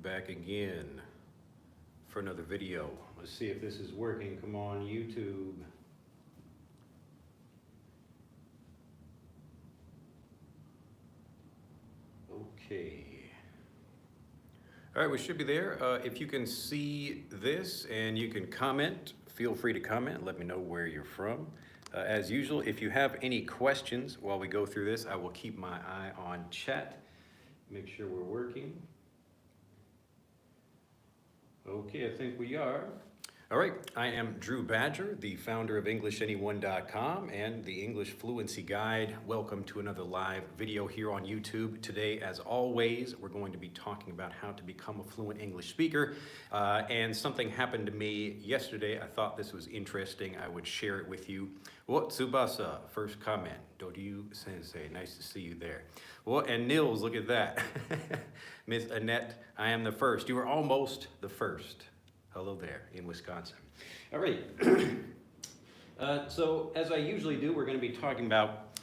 back again for another video. Let's see if this is working. Come on, YouTube. Okay. All right, we should be there. If you can see this and you can comment, feel free to comment. Let me know where you're from. As usual, if you have any questions while we go through this, I will keep my eye on chat. Make sure we're working. Okay, I think we are. All right, I am Drew Badger, the founder of EnglishAnyone.com and the English Fluency Guide. Welcome to another live video here on YouTube. Today, as always, we're going to be talking about how to become a fluent English speaker. And something happened to me yesterday. I thought this was interesting. I would share it with you. What Tsubasa, first comment. Doryu Sensei, nice to see you there. Well, and Nils, look at that. Miss Annette, I am the first. You were almost the first. Hello there in Wisconsin. All right. So as I usually do, we're going to be talking about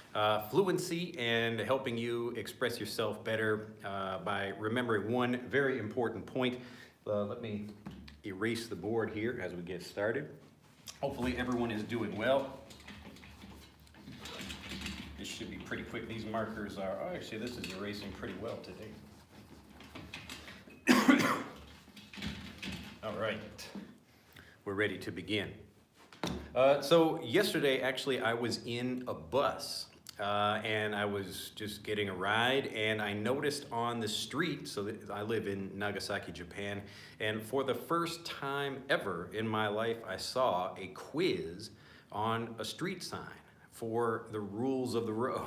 fluency and helping you express yourself better by remembering one very important point. Let me erase the board here as we get started. Hopefully everyone is doing well. This should be pretty quick. These markers are, oh, actually this is erasing pretty well today. All right, we're ready to begin. So yesterday, actually, I was in a bus and I was just getting a ride, and I noticed on the street, so that I live in Nagasaki, Japan, and for the first time ever in my life, I saw a quiz on a street sign for the rules of the road.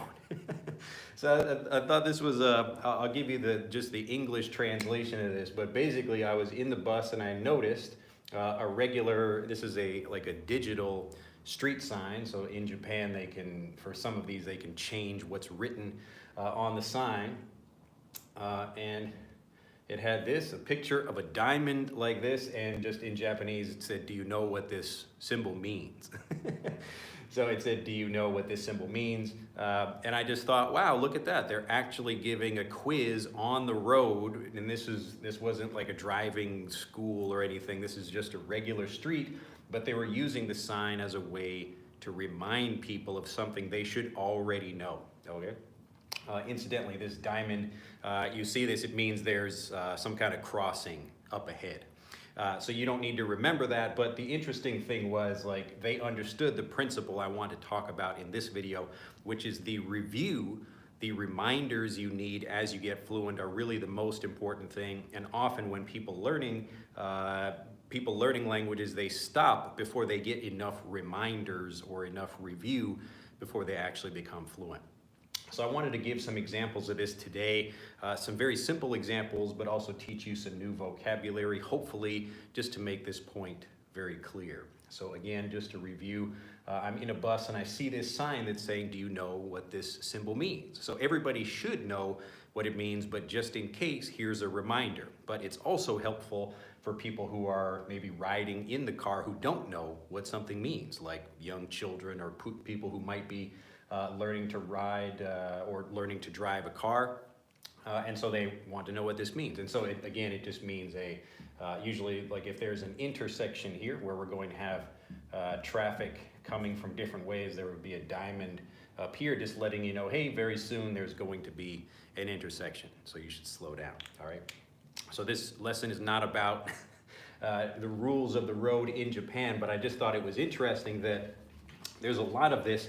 So I thought this was I'll give you just the English translation of this, but basically I was in the bus and I noticed a regular, this is like a digital street sign. So in Japan, they can, for some of these, they can change what's written on the sign. And it had this, a picture of a diamond like this, and just in Japanese it said, do you know what this symbol means? So it said, do you know what this symbol means? And I just thought, wow, look at that. They're actually giving a quiz on the road. And this wasn't like a driving school or anything. This is just a regular street, but they were using the sign as a way to remind people of something they should already know, okay? Incidentally, this diamond, you see this, it means there's some kind of crossing up ahead. So you don't need to remember that, but the interesting thing was, like, they understood the principle I want to talk about in this video, which is the review. The reminders you need as you get fluent are really the most important thing. And often when people learning languages, they stop before they get enough reminders or enough review before they actually become fluent. So I wanted to give some examples of this today, some very simple examples, but also teach you some new vocabulary, hopefully just to make this point very clear. So again, just to review, I'm in a bus and I see this sign that's saying, do you know what this symbol means? So everybody should know what it means, but just in case, here's a reminder. But it's also helpful for people who are maybe riding in the car who don't know what something means, like young children or people who might be learning to ride or learning to drive a car, and so they want to know what this means. And so again, it just means usually, like if there's an intersection here where we're going to have traffic coming from different ways, there would be a diamond up here just letting you know, hey, very soon there's going to be an intersection, so you should slow down, all right? So this lesson is not about the rules of the road in Japan, but I just thought it was interesting that there's a lot of this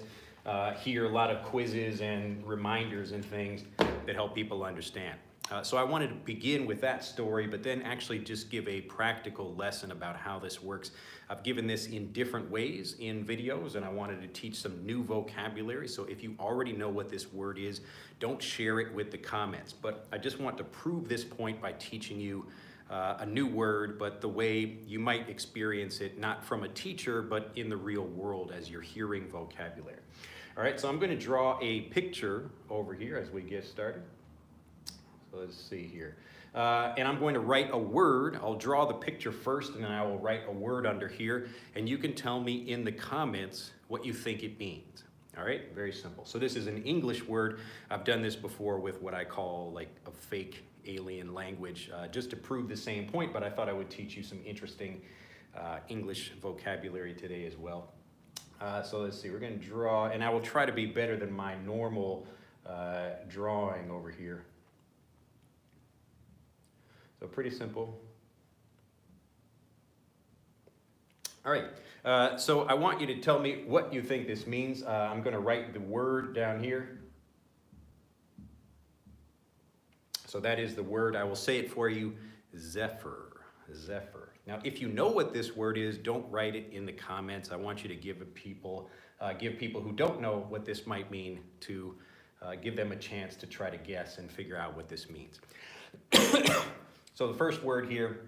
here, a lot of quizzes and reminders and things that help people understand. So I wanted to begin with that story, but then actually just give a practical lesson about how this works. I've given this in different ways in videos, and I wanted to teach some new vocabulary. So if you already know what this word is, don't share it with the comments. But I just want to prove this point by teaching you a new word, but the way you might experience it, not from a teacher, but in the real world as you're hearing vocabulary. All right, so I'm going to draw a picture over here as we get started. So let's see here. And I'm going to write a word. I'll draw the picture first, and then I will write a word under here, and you can tell me in the comments what you think it means. All right, very simple. So this is an English word. I've done this before with what I call like a fake alien language just to prove the same point, but I thought I would teach you some interesting English vocabulary today as well. So let's see, we're going to draw, and I will try to be better than my normal drawing over here. So pretty simple. All right, so I want you to tell me what you think this means. I'm going to write the word down here. So that is the word. I will say it for you, zephyr, zephyr. Now, if you know what this word is, don't write it in the comments. I want you to give people who don't know what this might mean to give them a chance to try to guess and figure out what this means. So the first word here,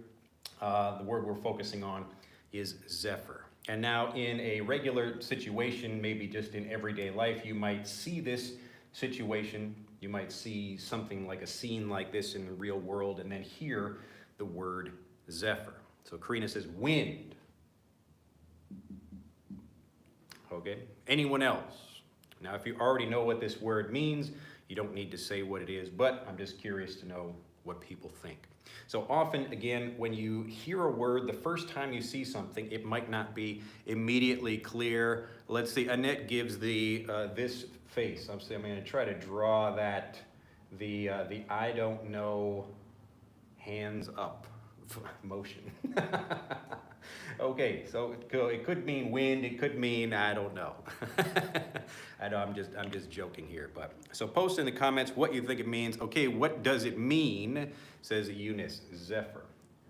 the word we're focusing on is zephyr. And now in a regular situation, maybe just in everyday life, you might see this situation. You might see something like a scene like this in the real world and then hear the word zephyr. So Karina says wind. Okay, anyone else? Now if you already know what this word means, you don't need to say what it is, but I'm just curious to know what people think. So often, again, when you hear a word, the first time you see something, it might not be immediately clear. Let's see, Annette gives the this face. I'm going to try to draw that, the I don't know, hands up motion. Okay, so it could mean wind, it could mean I don't know. I know I'm just joking here, but so post in the comments what you think it means. Okay, what does it mean? Says Eunice, zephyr.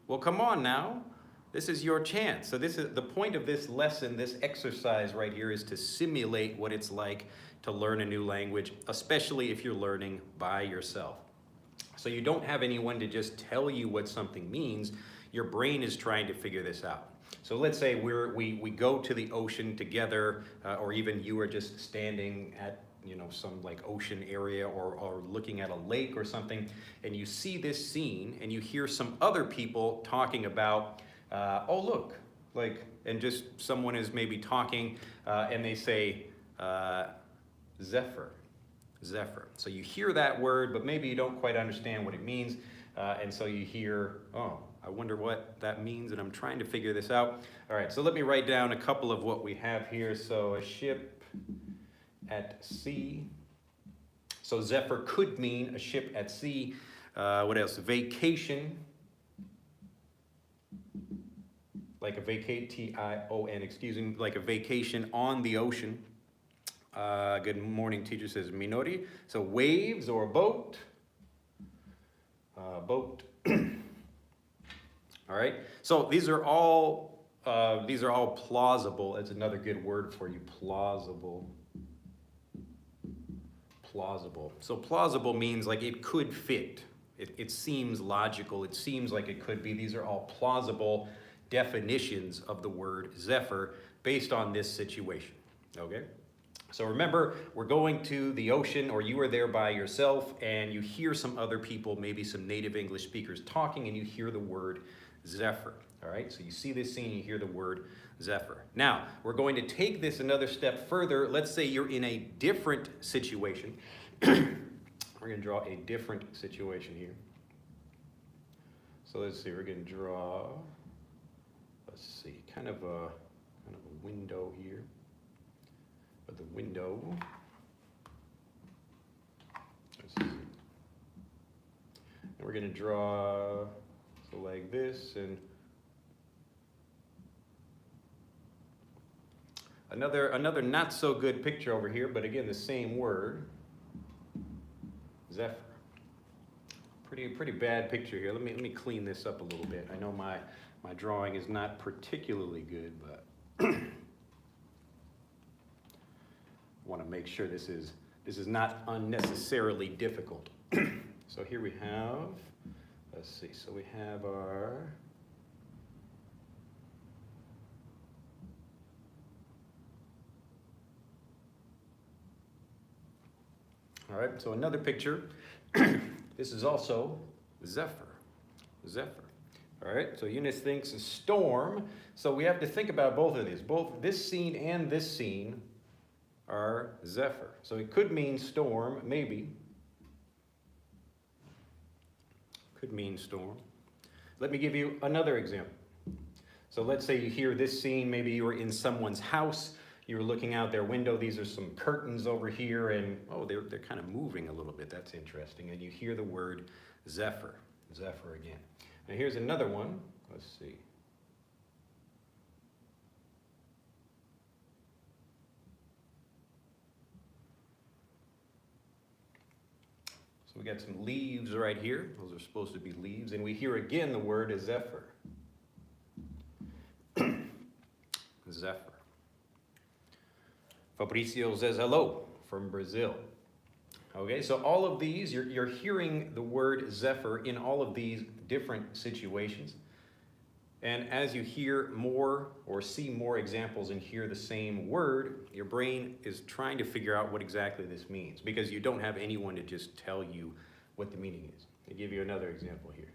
Well, come on now. This is your chance. So this is the point of this lesson, this exercise right here is to simulate what it's like to learn a new language, especially if you're learning by yourself. So you don't have anyone to just tell you what something means. Your brain is trying to figure this out. So let's say we go to the ocean together, or even you are just standing at some like ocean area or looking at a lake or something, and you see this scene and you hear some other people talking about, oh look, like, and just someone is maybe talking and they say zephyr, zephyr. So you hear that word, but maybe you don't quite understand what it means, and so you hear, oh, I wonder what that means, and I'm trying to figure this out. All right, so let me write down a couple of what we have here. So a ship at sea. So zephyr could mean a ship at sea. What else? Vacation. Like a T-I-O-N, excuse me, like a vacation on the ocean. Good morning, teacher says minori. So waves or a boat. Boat. All right, so these are all plausible. It's another good word for you, plausible. Plausible. So plausible means like it could fit. It seems logical. It seems like it could be. These are all plausible definitions of the word zephyr based on this situation, okay? So remember, we're going to the ocean, or you are there by yourself, and you hear some other people, maybe some native English speakers talking, and you hear the word zephyr. All right, so you see this scene, you hear the word zephyr. Now, we're going to take this another step further. Let's say you're in a different situation. We're going to draw a different situation here. So let's see, we're going to draw, let's see, kind of a window here. But the window, let's see. And we're going to draw, so like this, and another not so good picture over here, but again the same word, zephyr. Pretty bad picture here. Let me clean this up a little bit. I know my drawing is not particularly good, but I want to make sure this is not unnecessarily difficult. So here we have, let's see, so we have our, all right, so another picture. This is also zephyr, zephyr. All right, so Eunice thinks a storm. So we have to think about both of these. Both this scene and this scene are zephyr. So it could mean storm, maybe. could mean storm. Let me give you another example. So let's say you hear this scene, maybe you were in someone's house, you were looking out their window, these are some curtains over here, and oh, they're kind of moving a little bit, that's interesting, and you hear the word zephyr, zephyr again. Now here's another one, let's see. So we got some leaves right here, those are supposed to be leaves, and we hear again the word zephyr. Zephyr. Fabricio says hello from Brazil. Okay, so all of these, you're hearing the word zephyr in all of these different situations. And as you hear more or see more examples and hear the same word, your brain is trying to figure out what exactly this means because you don't have anyone to just tell you what the meaning is. I'll give you another example here.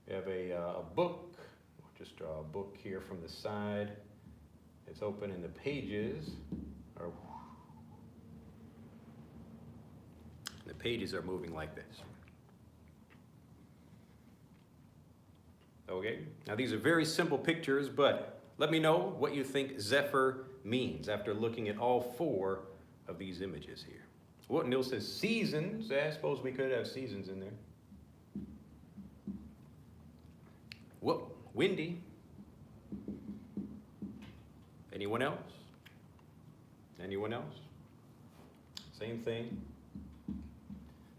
We have a book. I'll just draw a book here from the side. It's open and the pages are moving like this. Okay, now these are very simple pictures, but let me know what you think zephyr means after looking at all four of these images here. Well, Neil says seasons. I suppose we could have seasons in there. Whoa, windy. Anyone else? Anyone else? Same thing.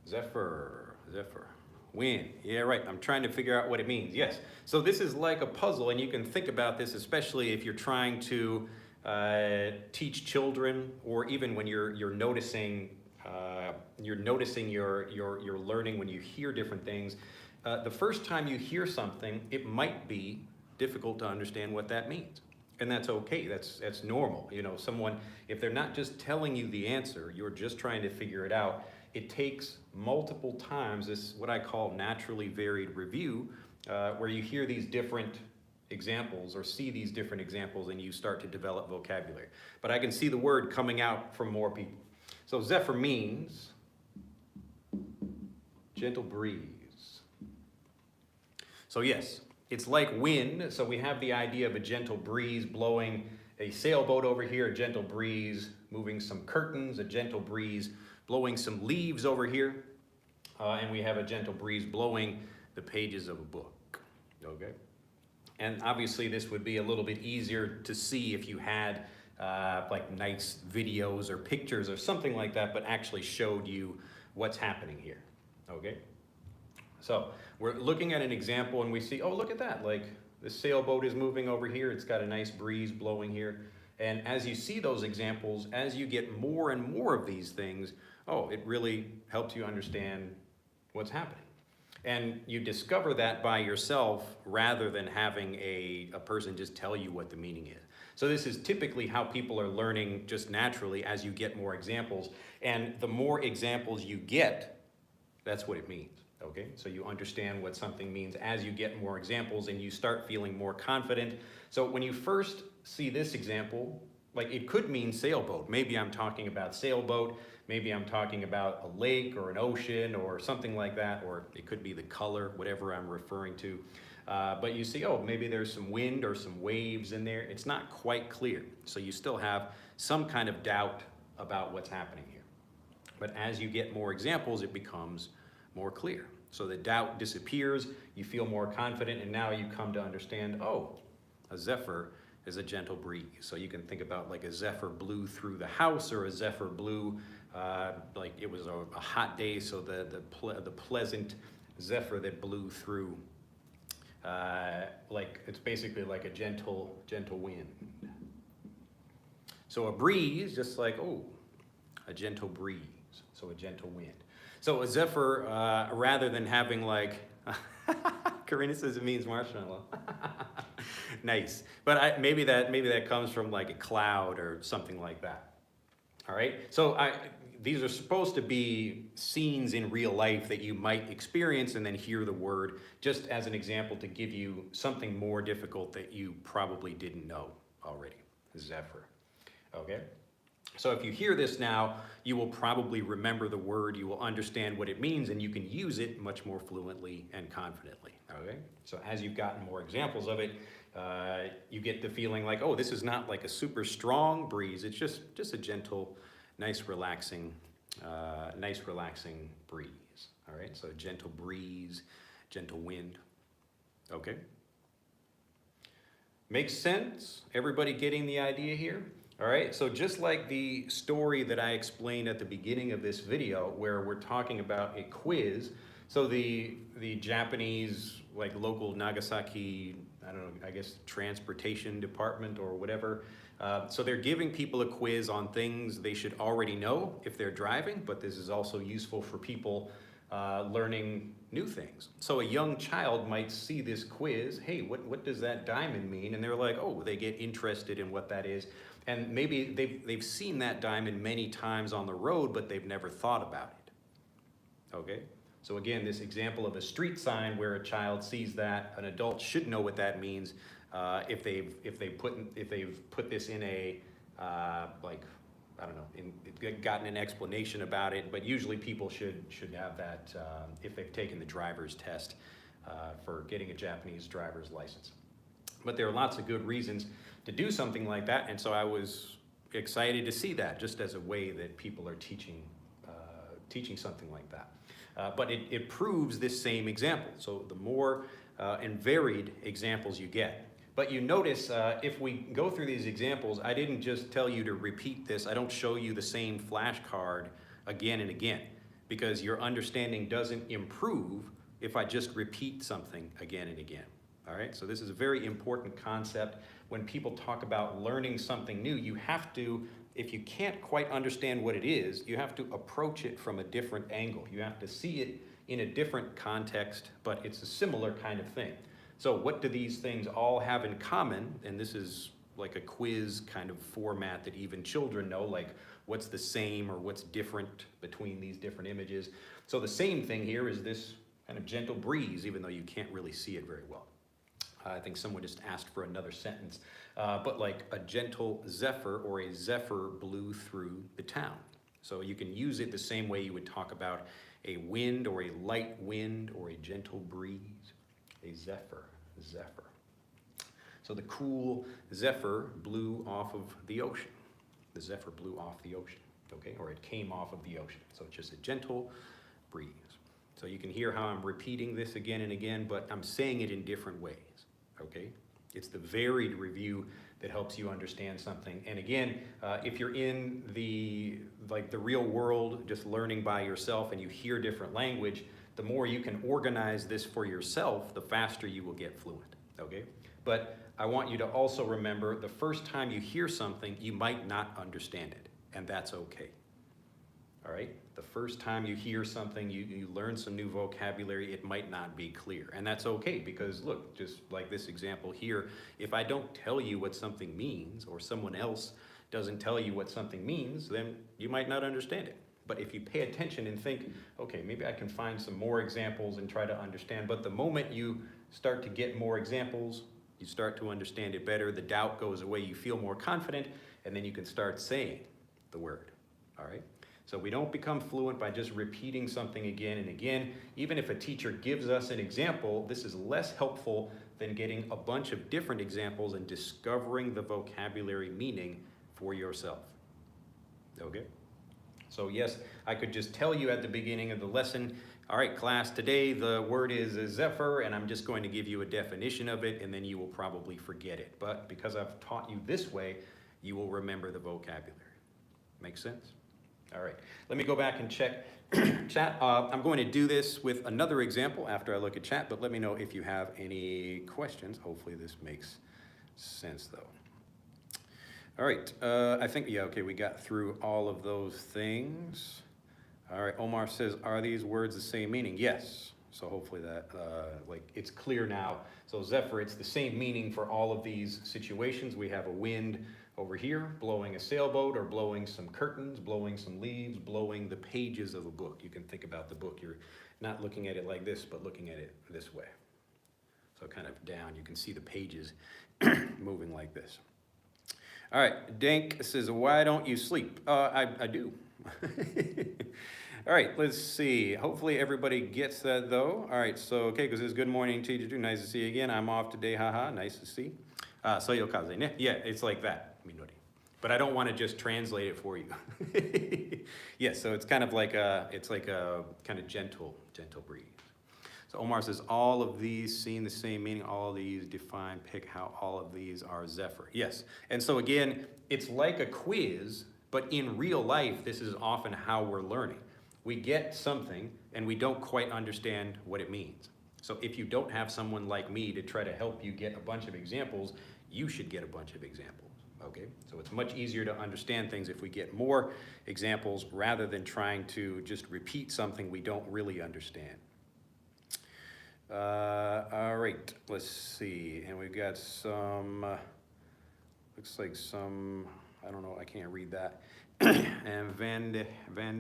Zephyr, zephyr. Wind. Yeah, right. I'm trying to figure out what it means. Yes. So this is like a puzzle, and you can think about this, especially if you're trying to teach children, or even when you're noticing your learning when you hear different things. The first time you hear something, it might be difficult to understand what that means. And that's okay, that's normal. You know, someone, if they're not just telling you the answer, you're just trying to figure it out, it takes multiple times, this what I call naturally varied review, where you hear these different examples or see these different examples and you start to develop vocabulary. But I can see the word coming out from more people. So zephyr means gentle breeze. So yes, it's like wind, so we have the idea of a gentle breeze blowing a sailboat over here, a gentle breeze moving some curtains, a gentle breeze blowing some leaves over here, and we have a gentle breeze blowing the pages of a book, okay? And obviously this would be a little bit easier to see if you had like nice videos or pictures or something like that, but actually showed you what's happening here, okay? So we're looking at an example and we see, oh, look at that, like the sailboat is moving over here, it's got a nice breeze blowing here. And as you see those examples, as you get more and more of these things, oh, it really helps you understand what's happening. And you discover that by yourself rather than having a person just tell you what the meaning is. So this is typically how people are learning just naturally as you get more examples. And the more examples you get, that's what it means. Okay, so you understand what something means as you get more examples and you start feeling more confident. So when you first see this example, like it could mean sailboat. Maybe I'm talking about sailboat, maybe I'm talking about a lake or an ocean or something like that, or it could be the color, whatever I'm referring to. But you see, oh, maybe there's some wind or some waves in there. It's not quite clear. So you still have some kind of doubt about what's happening here. But as you get more examples, it becomes more clear. So the doubt disappears, you feel more confident, and now you come to understand, oh, a zephyr is a gentle breeze. So you can think about like a zephyr blew through the house, or a zephyr blew, like it was a hot day, so the pleasant zephyr that blew through, like it's basically like a gentle wind. So a breeze, just like, oh, a gentle breeze, so a gentle wind. So a zephyr, rather than having like, Karina says it means marshmallow. Nice. But maybe that comes from like a cloud or something like that. All right. So these are supposed to be scenes in real life that you might experience and then hear the word, just as an example to give you something more difficult that you probably didn't know already. Zephyr. Okay. So if you hear this now, you will probably remember the word, you will understand what it means, and you can use it much more fluently and confidently, okay? So as you've gotten more examples of it, you get the feeling like, oh, this is not like a super strong breeze, it's just a gentle, nice relaxing breeze, all right? So gentle breeze, gentle wind, okay? Makes sense? Everybody getting the idea here? All right, so just like the story that I explained at the beginning of this video where we're talking about a quiz, so the Japanese, like local Nagasaki, I don't know, I guess transportation department or whatever, so they're giving people a quiz on things they should already know if they're driving, but this is also useful for people learning new things. So a young child might see this quiz, hey, what does that diamond mean? And they're like, oh, they get interested in what that is. And maybe they've seen that diamond many times on the road, but they've never thought about it, okay? So again, this example of a street sign where a child sees that, an adult should know what that means if they've put this in a, like, I don't know, gotten an explanation about it, but usually people should have that if they've taken the driver's test for getting a Japanese driver's license. But there are lots of good reasons to do something like that, and so I was excited to see that just as a way that people are teaching something like that. But it proves this same example, so the more and varied examples you get. But you notice if we go through these examples, I didn't just tell you to repeat this. I don't show you the same flashcard again and again, because your understanding doesn't improve if I just repeat something again and again. All right, so this is a very important concept. When people talk about learning something new, you have to, if you can't quite understand what it is, you have to approach it from a different angle. You have to see it in a different context, but it's a similar kind of thing. So what do these things all have in common? And this is like a quiz kind of format that even children know, like what's the same or what's different between these different images. So the same thing here is this kind of gentle breeze, even though you can't really see it very well. I think someone just asked for another sentence, but like a gentle zephyr or a zephyr blew through the town. So you can use it the same way you would talk about a wind or a light wind or a gentle breeze, a zephyr. So the cool zephyr blew off of the ocean. The zephyr blew off the ocean, okay? Or it came off of the ocean. So it's just a gentle breeze. So you can hear how I'm repeating this again and again, but I'm saying it in different ways, okay? It's the varied review that helps you understand something. And again, if you're in the real world, just learning by yourself and you hear different language, the more you can organize this for yourself, the faster you will get fluent, okay? But I want you to also remember the first time you hear something, you might not understand it, and that's okay, all right? The first time you hear something, you learn some new vocabulary, it might not be clear, and that's okay, because look, just like this example here, if I don't tell you what something means, or someone else doesn't tell you what something means, then you might not understand it. But if you pay attention and think, okay, maybe I can find some more examples and try to understand, but the moment you start to get more examples, you start to understand it better, the doubt goes away, you feel more confident, and then you can start saying the word, all right? So we don't become fluent by just repeating something again and again. Even if a teacher gives us an example, this is less helpful than getting a bunch of different examples and discovering the vocabulary meaning for yourself, okay? So yes, I could just tell you at the beginning of the lesson, all right, class, today the word is a zephyr, and I'm just going to give you a definition of it, and then you will probably forget it. But because I've taught you this way, you will remember the vocabulary. Make sense? All right, let me go back and check chat. I'm going to do this with another example after I look at chat, but let me know if you have any questions. Hopefully this makes sense though. All right, I think, yeah, okay, we got through all of those things. All right, Omar says, are these words the same meaning? Yes, so hopefully that, it's clear now. So zephyr, it's the same meaning for all of these situations. We have a wind over here, blowing a sailboat, or blowing some curtains, blowing some leaves, blowing the pages of a book. You can think about the book. You're not looking at it like this, but looking at it this way. So kind of down, you can see the pages moving like this. All right, Dank says, why don't you sleep? I do. All right, let's see. Hopefully everybody gets that though. All right, so Keiko says, good morning, teacher. Nice to see you again. I'm off today, haha. Nice to see. Soyokaze ne? Yeah, it's like that, Minori. But I don't want to just translate it for you. Yes, so it's kind of like a kind of gentle breeze. So Omar says, all of these seem the same meaning. All of these define, pick how all of these are Zephyr. Yes, and so again, it's like a quiz, but in real life, this is often how we're learning. We get something and we don't quite understand what it means. So if you don't have someone like me to try to help you get a bunch of examples, you should get a bunch of examples. Okay, so it's much easier to understand things if we get more examples rather than trying to just repeat something we don't really understand. All right, let's see, and we've got some, looks like some, I don't know, I can't read that. And Van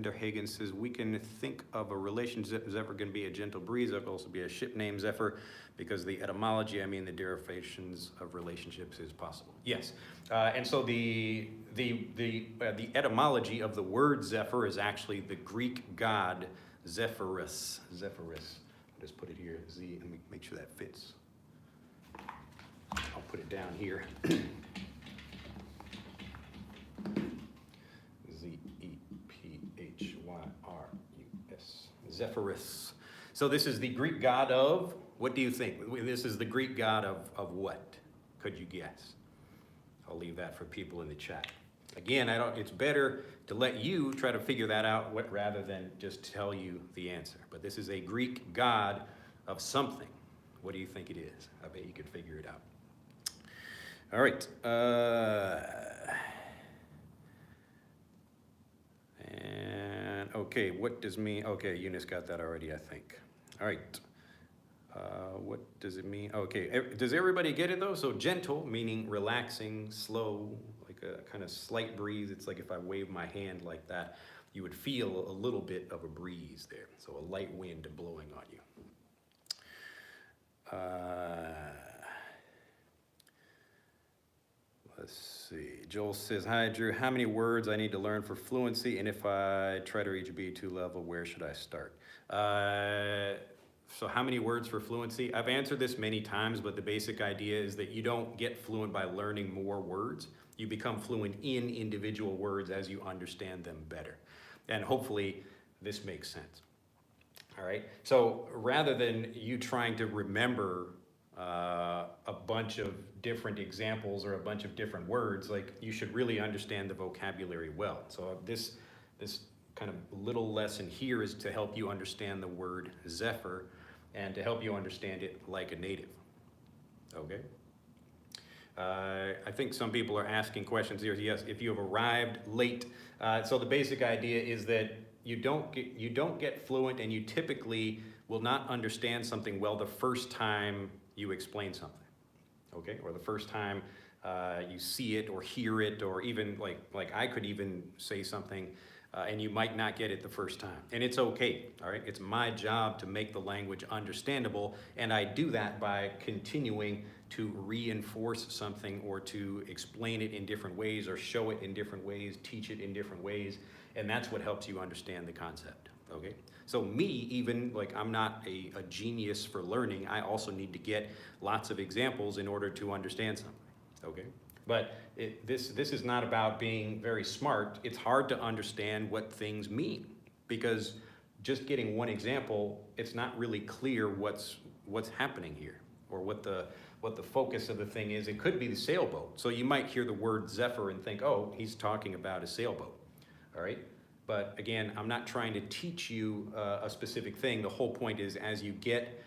der Hagen says, we can think of a relationship as ever going to be a gentle breeze. It could also be a ship named Zephyr, because the etymology, I mean the derivations of relationships is possible. Yes, and so the etymology of the word Zephyr is actually the Greek god Zephyrus. Zephyrus. I'll just put it here, Z, and make sure that fits. I'll put it down here. Z-E-P-H-Y-R-U-S. Zephyrus. So this is the Greek god of, what do you think? This is the Greek god of what? Could you guess? I'll leave that for people in the chat. Again, it's better to let you try to figure that out rather than just tell you the answer. But this is a Greek god of something. What do you think it is? I bet you could figure it out. All right. And okay, what does mean? Okay, Eunice got that already, I think. All right. What does it mean? Okay, does everybody get it though? So gentle, meaning relaxing, slow, like a kind of slight breeze. It's like if I wave my hand like that, you would feel a little bit of a breeze there. So a light wind blowing on you. Let's see. Joel says, hi, Drew. How many words I need to learn for fluency? And if I try to reach a B2 level, where should I start? So how many words for fluency? I've answered this many times, but the basic idea is that you don't get fluent by learning more words. You become fluent in individual words as you understand them better. And hopefully this makes sense. All right, so rather than you trying to remember a bunch of different examples or a bunch of different words, like you should really understand the vocabulary well. So this kind of little lesson here is to help you understand the word Zephyr and to help you understand it like a native, okay? I think some people are asking questions here. Yes, if you have arrived late. So the basic idea is that you don't get fluent, and you typically will not understand something well the first time you explain something, okay? Or the first time you see it or hear it, or even like I could even say something and you might not get it the first time. And it's okay, all right? It's my job to make the language understandable, and I do that by continuing to reinforce something or to explain it in different ways or show it in different ways, teach it in different ways, and that's what helps you understand the concept, okay? So me, even, like, I'm not a genius for learning. I also need to get lots of examples in order to understand something, okay? But this is not about being very smart. It's hard to understand what things mean, because just getting one example, it's not really clear what's happening here, or what the focus of the thing is. It could be the sailboat. So you might hear the word Zephyr and think, oh, he's talking about a sailboat, all right? But again, I'm not trying to teach you a specific thing. The whole point is, as you get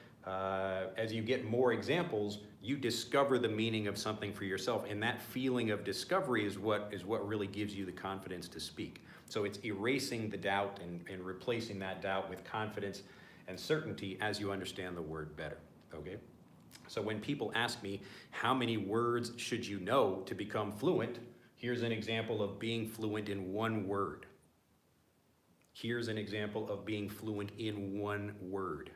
more examples, you discover the meaning of something for yourself, and that feeling of discovery is what really gives you the confidence to speak. So it's erasing the doubt and replacing that doubt with confidence and certainty as you understand the word better, okay? So when people ask me, how many words should you know to become fluent? Here's an example of being fluent in one word. Here's an example of being fluent in one word,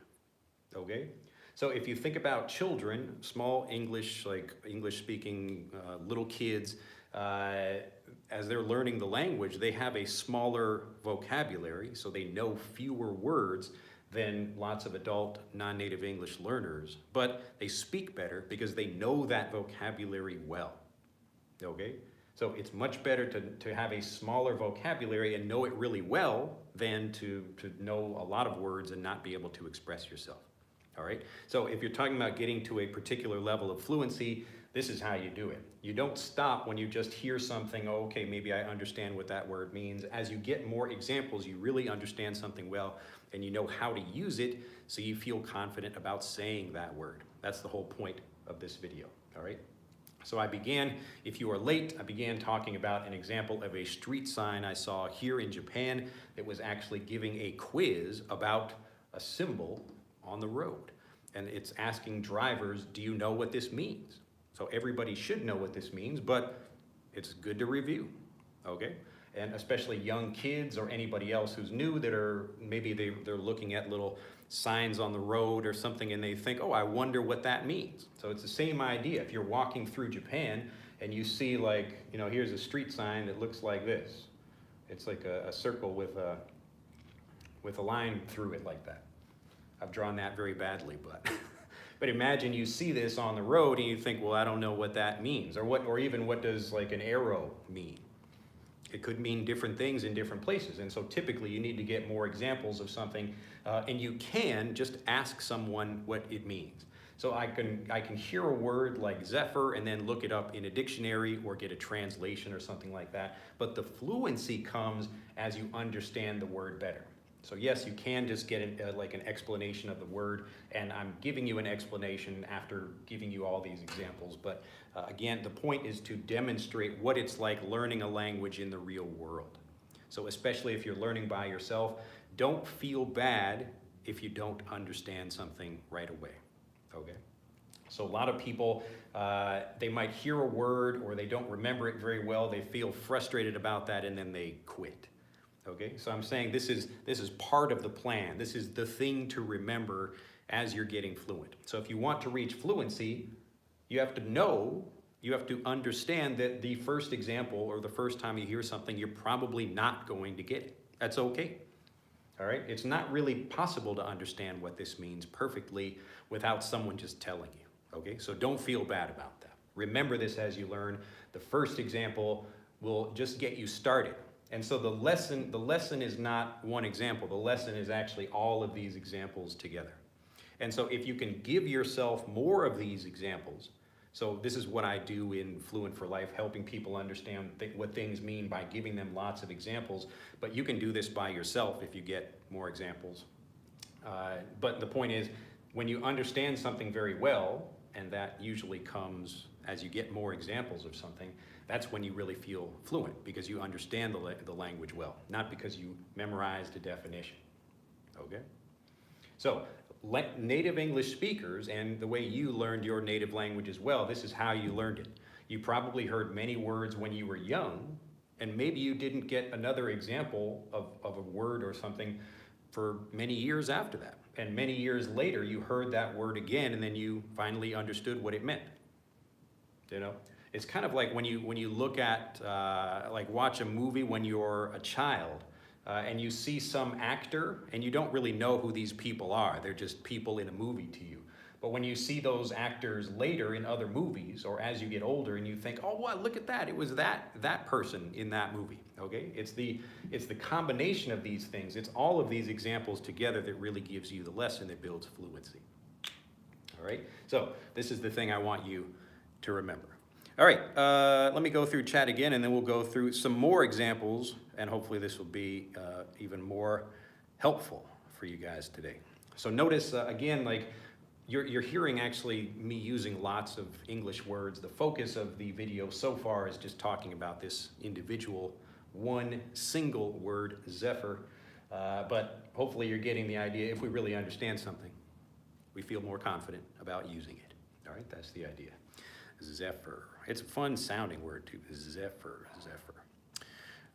okay? So if you think about children, small English, like English-speaking little kids, as they're learning the language, they have a smaller vocabulary, so they know fewer words than lots of adult non-native English learners, but they speak better because they know that vocabulary well, okay? So it's much better to have a smaller vocabulary and know it really well than to know a lot of words and not be able to express yourself, all right? So if you're talking about getting to a particular level of fluency, this is how you do it. You don't stop when you just hear something, oh, okay, maybe I understand what that word means. As you get more examples, you really understand something well and you know how to use it so you feel confident about saying that word. That's the whole point of this video, all right? So I began, if you are late, I began talking about an example of a street sign I saw here in Japan that was actually giving a quiz about a symbol on the road. And it's asking drivers, do you know what this means? So everybody should know what this means, but it's good to review, okay? And especially young kids or anybody else who's new that are, maybe they're looking at little signs on the road or something and they think, oh, I wonder what that means. So it's the same idea. If you're walking through Japan and you see like, you know, here's a street sign that looks like this. It's like a circle with a line through it like that. I've drawn that very badly, but... But imagine you see this on the road and you think, well, I don't know what that means, or even what does like an arrow mean? It could mean different things in different places, and so typically you need to get more examples of something, and you can just ask someone what it means. So I can hear a word like zephyr and then look it up in a dictionary or get a translation or something like that, but the fluency comes as you understand the word better. So yes, you can just get like an explanation of the word, and I'm giving you an explanation after giving you all these examples, but again, the point is to demonstrate what it's like learning a language in the real world. So especially if you're learning by yourself, don't feel bad if you don't understand something right away, okay? So a lot of people, they might hear a word or they don't remember it very well, they feel frustrated about that, and then they quit. Okay, so I'm saying this is part of the plan. This is the thing to remember as you're getting fluent. So if you want to reach fluency, you have to understand that the first example or the first time you hear something, you're probably not going to get it. That's okay. All right, it's not really possible to understand what this means perfectly without someone just telling you. Okay, so don't feel bad about that. Remember this as you learn. The first example will just get you started. And so the lesson is not one example. The lesson is actually all of these examples together. And so if you can give yourself more of these examples, so this is what I do in Fluent for Life, helping people understand what things mean by giving them lots of examples, but you can do this by yourself if you get more examples. But the point is, when you understand something very well, and that usually comes as you get more examples of something, that's when you really feel fluent, because you understand the language well, not because you memorized a definition, okay? So native English speakers, and the way you learned your native language as well, this is how you learned it. You probably heard many words when you were young, and maybe you didn't get another example of a word or something for many years after that. And many years later, you heard that word again, and then you finally understood what it meant, you know? It's kind of like when you look at, like watch a movie when you're a child, and you see some actor and you don't really know who these people are. They're just people in a movie to you. But when you see those actors later in other movies, or as you get older and you think, oh, what, look at that, it was that person in that movie, okay? It's the combination of these things. It's all of these examples together that really gives you the lesson that builds fluency, all right? So this is the thing I want you to remember. All right, let me go through chat again, and then we'll go through some more examples, and hopefully this will be even more helpful for you guys today. So notice, again, like you're hearing actually me using lots of English words. The focus of the video so far is just talking about this individual, one single word, zephyr, but hopefully you're getting the idea. If we really understand something, we feel more confident about using it. All right, that's the idea. Zephyr. It's a fun sounding word too, zephyr, zephyr.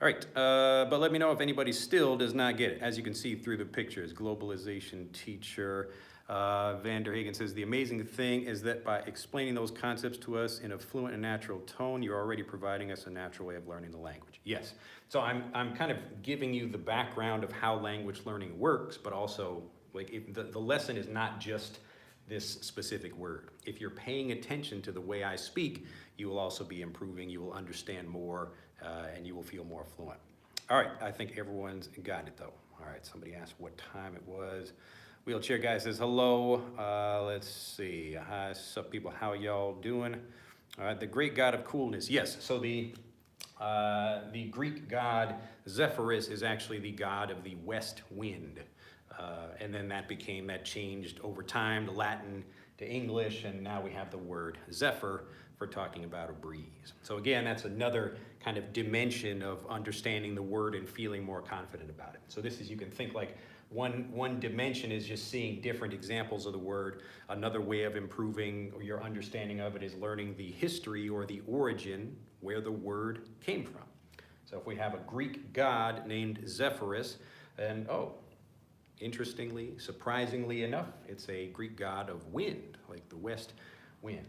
All right, but let me know if anybody still does not get it. As you can see through the pictures, globalization teacher. Van der Hagen says, the amazing thing is that by explaining those concepts to us in a fluent and natural tone, you're already providing us a natural way of learning the language. Yes, so I'm kind of giving you the background of how language learning works, but also like if the lesson is not just this specific word. If you're paying attention to the way I speak, you will also be improving, you will understand more, and you will feel more fluent. All right, I think everyone's got it though. All right, somebody asked what time it was. Wheelchair guy says hello. Let's see. Hi, what's up, people? How y'all doing? All right, the great god of coolness. Yes. So the Greek god Zephyrus is actually the god of the west wind, and then that changed over time to Latin to English, and now we have the word zephyr for talking about a breeze. So again, that's another kind of dimension of understanding the word and feeling more confident about it. So this is, you can think like one dimension is just seeing different examples of the word. Another way of improving your understanding of it is learning the history or the origin where the word came from. So if we have a Greek god named Zephyrus, and interestingly, surprisingly enough, it's a Greek god of wind, like the west wind.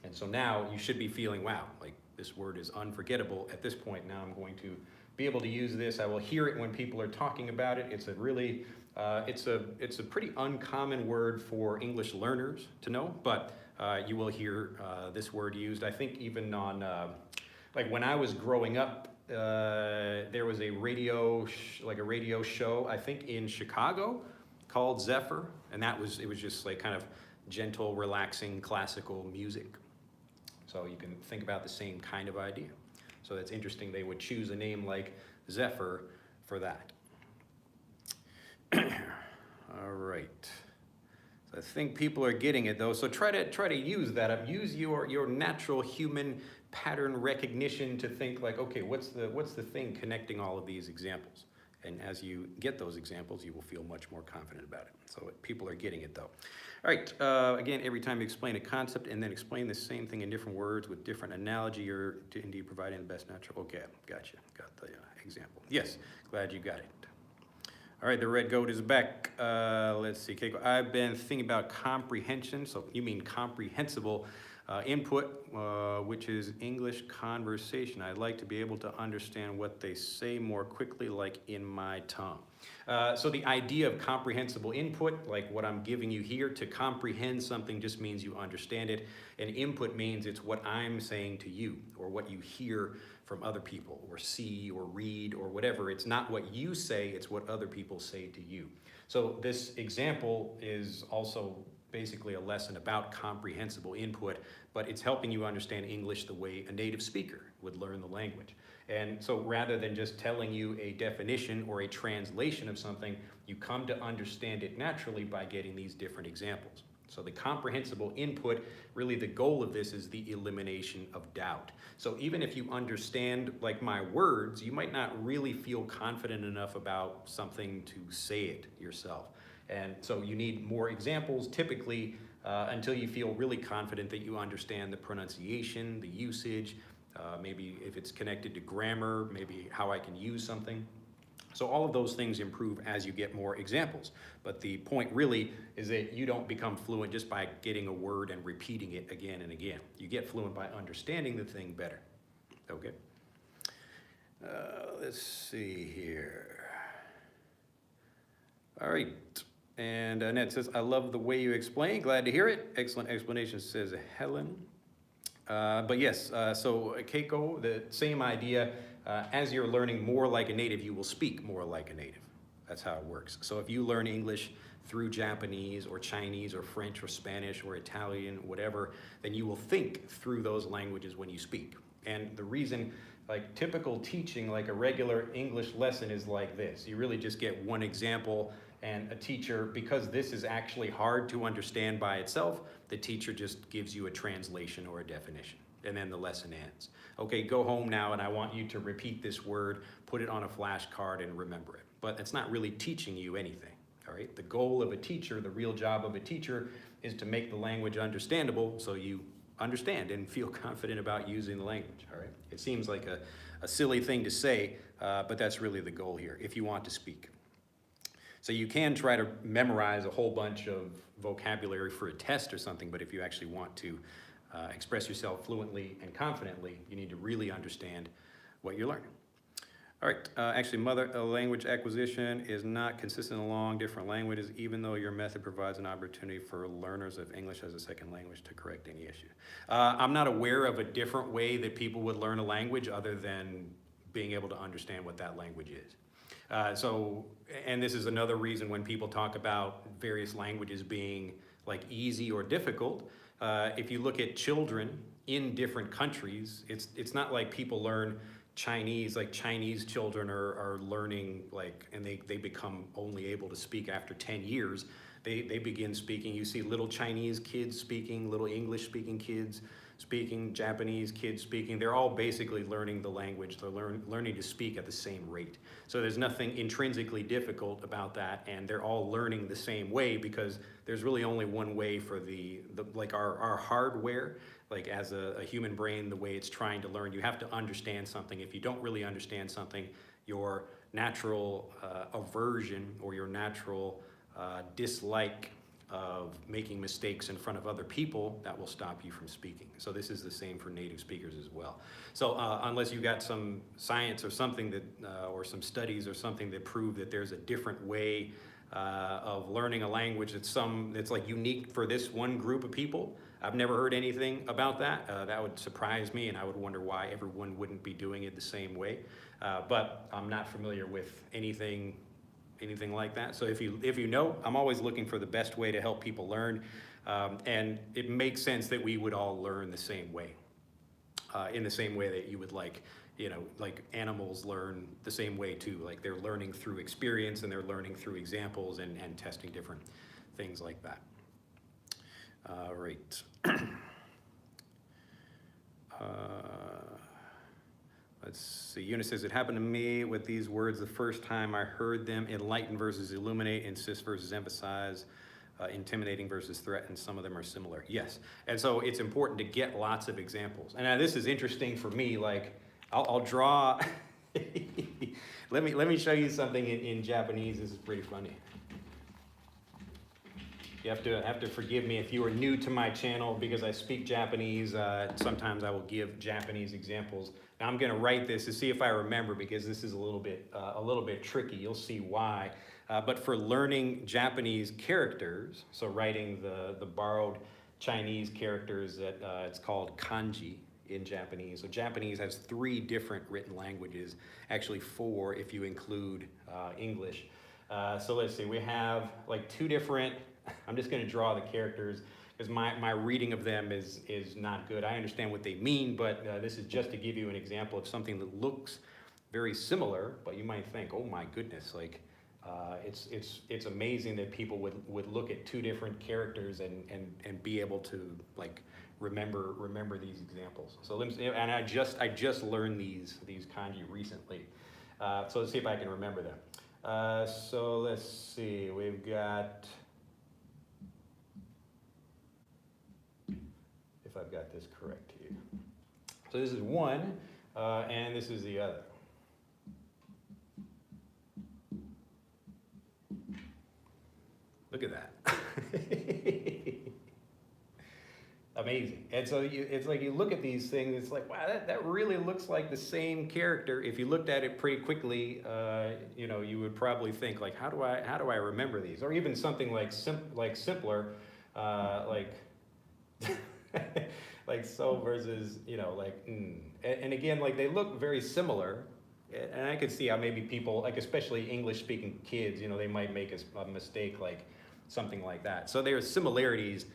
And so now you should be feeling, wow, like this word is unforgettable at this point. Now I'm going to be able to use this. I will hear it when people are talking about it. It's a really, it's a pretty uncommon word for English learners to know, but you will hear this word used. I think even on, like when I was growing up, there was a radio show, I think in Chicago, called Zephyr, and it was just like kind of gentle, relaxing, classical music. So you can think about the same kind of idea. So that's interesting. They would choose a name like Zephyr for that. All right. So I think people are getting it though. So try to use that. Use your natural human pattern recognition to think like, okay, what's the thing connecting all of these examples? And as you get those examples, you will feel much more confident about it. So people are getting it though. All right, again, every time you explain a concept and then explain the same thing in different words with different analogy, you're indeed providing the best natural. Okay, gotcha, got the example. Yes, glad you got it. All right, the red goat is back. Let's see, Keiko. I've been thinking about comprehension, so you mean comprehensible input, which is English conversation. I'd like to be able to understand what they say more quickly, like in my tongue. So the idea of comprehensible input, like what I'm giving you here, to comprehend something just means you understand it, and input means it's what I'm saying to you, or what you hear from other people, or see, or read, or whatever. It's not what you say, it's what other people say to you. So this example is also basically a lesson about comprehensible input, but it's helping you understand English the way a native speaker would learn the language. And so rather than just telling you a definition or a translation of something, you come to understand it naturally by getting these different examples. So the comprehensible input, really the goal of this is the elimination of doubt. So even if you understand like my words, you might not really feel confident enough about something to say it yourself. And so you need more examples typically until you feel really confident that you understand the pronunciation, the usage, maybe if it's connected to grammar, maybe how I can use something. So all of those things improve as you get more examples. But the point really is that you don't become fluent just by getting a word and repeating it again and again. You get fluent by understanding the thing better. Okay. Let's see here. All right. And Annette says, I love the way you explain. Glad to hear it. Excellent explanation, says Helen. But yes, so Keiko, the same idea. As you're learning more like a native, you will speak more like a native. That's how it works. So if you learn English through Japanese or Chinese or French or Spanish or Italian, whatever, then you will think through those languages when you speak. And the reason, like typical teaching, like a regular English lesson is like this. You really just get one example, and a teacher, because this is actually hard to understand by itself, the teacher just gives you a translation or a definition, and then the lesson ends. Okay, go home now, and I want you to repeat this word, put it on a flashcard, and remember it. But it's not really teaching you anything, all right? The goal of a teacher, the real job of a teacher, is to make the language understandable so you understand and feel confident about using the language, all right? It seems like a silly thing to say, but that's really the goal here, if you want to speak. So you can try to memorize a whole bunch of vocabulary for a test or something, but if you actually want to express yourself fluently and confidently, you need to really understand what you're learning. All right, actually mother language acquisition is not consistent along different languages, even though your method provides an opportunity for learners of English as a second language to correct any issue. I'm not aware of a different way that people would learn a language other than being able to understand what that language is. And this is another reason when people talk about various languages being like easy or difficult, if you look at children in different countries, it's not like people learn Chinese, like Chinese children are learning like, and they become only able to speak after 10 years. They begin speaking, you see little Chinese kids speaking, little English speaking kids speaking, Japanese kids speaking. They're all basically learning the language. They're learning to speak at the same rate. So there's nothing intrinsically difficult about that, and they're all learning the same way because there's really only one way for like our hardware, like as a human brain, the way it's trying to learn. You have to understand something. If you don't really understand something, your natural aversion or your natural dislike of making mistakes in front of other people, that will stop you from speaking. So this is the same for native speakers as well. So unless you got some science or something that, or some studies or something that prove that there's a different way of learning a language that's like unique for this one group of people, I've never heard anything about that. That would surprise me, and I would wonder why everyone wouldn't be doing it the same way. But I'm not familiar with anything like that. So if you know, I'm always looking for the best way to help people learn, and it makes sense that we would all learn the same way, in the same way that you would like animals learn the same way too. Like they're learning through experience and they're learning through examples and testing different things like that. All right. Let's see, Eunice says, it happened to me with these words the first time I heard them: enlighten versus illuminate, insist versus emphasize, intimidating versus threaten. Some of them are similar. Yes, and so it's important to get lots of examples. And now this is interesting for me, like I'll draw, let me show you something in Japanese. This is pretty funny. You have to forgive me if you are new to my channel because I speak Japanese. Sometimes I will give Japanese examples. Now I'm going to write this to see if I remember because this is a little bit tricky. You'll see why. But for learning Japanese characters, so writing the borrowed Chinese characters that it's called kanji in Japanese. So Japanese has 3 different written languages, actually 4 if you include English. So let's see, we have like 2 different. I'm just going to draw the characters because my reading of them is not good. I understand what they mean, but this is just to give you an example of something that looks very similar, but you might think, oh my goodness, like it's amazing that people would look at 2 different characters and be able to like remember these examples. So and I just learned these kanji recently, so let's see if I can remember them. So let's see, we've got. If I've got this correct here. So this is one, and this is the other. Look at that. Amazing. And so it's like you look at these things, it's like, wow, that really looks like the same character. If you looked at it pretty quickly, you would probably think like, how do I remember these? Or even something like simpler, like like so versus, and again, like they look very similar, and I could see how maybe people, like especially English-speaking kids, they might make a mistake like something like that. So there are similarities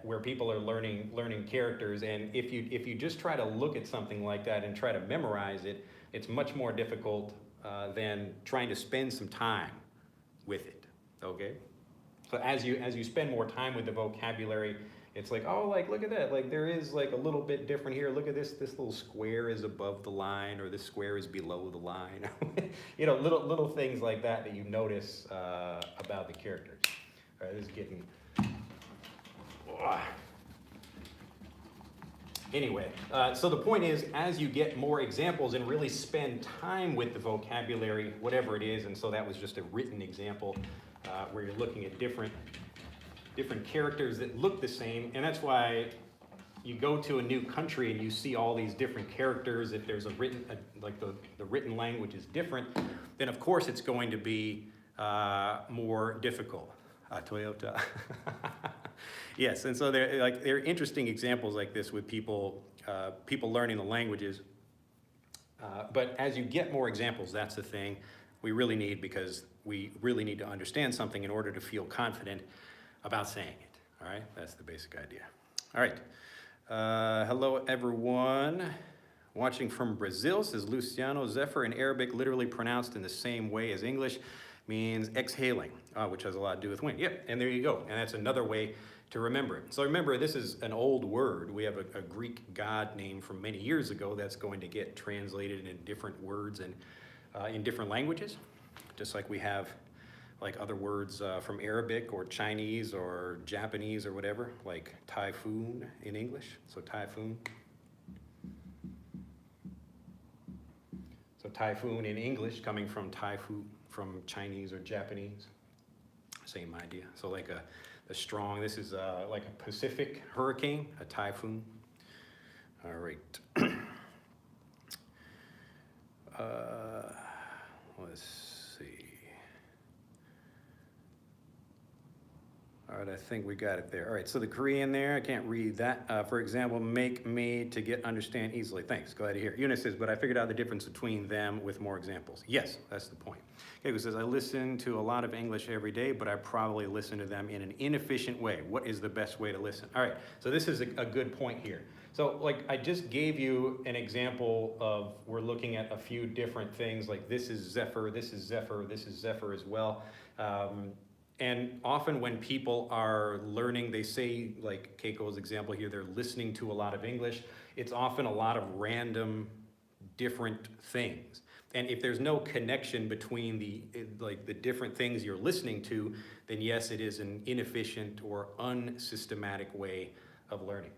where people are learning characters, and if you just try to look at something like that and try to memorize it, it's much more difficult than trying to spend some time with it. Okay, so as you spend more time with the vocabulary, it's like, oh, like, look at that. Like, there is like a little bit different here. Look at this. This little square is above the line, or this square is below the line. Little things like that you notice about the characters. All right, this is getting. Anyway, so the point is, as you get more examples and really spend time with the vocabulary, whatever it is, and so that was just a written example where you're looking at different characters that look the same, and that's why you go to a new country and you see all these different characters. If there's a written, like the written language is different, then of course it's going to be more difficult. Toyota. Yes, and so there are interesting examples like this with people learning the languages. But as you get more examples, that's the thing we really need, because we really need to understand something in order to feel confident about saying it. All right, that's the basic idea. All right. Hello, everyone. Watching from Brazil, says Luciano. Zephyr in Arabic, literally pronounced in the same way as English, means exhaling, which has a lot to do with wind. Yep, and there you go. And that's another way to remember it. So remember, this is an old word. We have a Greek god name from many years ago that's going to get translated in different words and in different languages, just like we have like other words from Arabic or Chinese or Japanese or whatever, like typhoon in English. So typhoon. So typhoon in English coming from typhoon from Chinese or Japanese. Same idea. So like a strong, this is like a Pacific hurricane, a typhoon. All right. Let's see. All right, I think we got it there. All right, so the Korean there, I can't read that. For example, make me to get understand easily. Thanks, glad to hear. Eunice says, but I figured out the difference between them with more examples. Yes, that's the point. Okay, who says, I listen to a lot of English every day, but I probably listen to them in an inefficient way. What is the best way to listen? All right, so this is a good point here. So like I just gave you an example of, we're looking at a few different things, like this is Zephyr, this is Zephyr, this is Zephyr as well. And often when people are learning, they say, like Keiko's example here, they're listening to a lot of English. It's often a lot of random, different things. And if there's no connection between the different things you're listening to, then yes, it is an inefficient or unsystematic way of learning.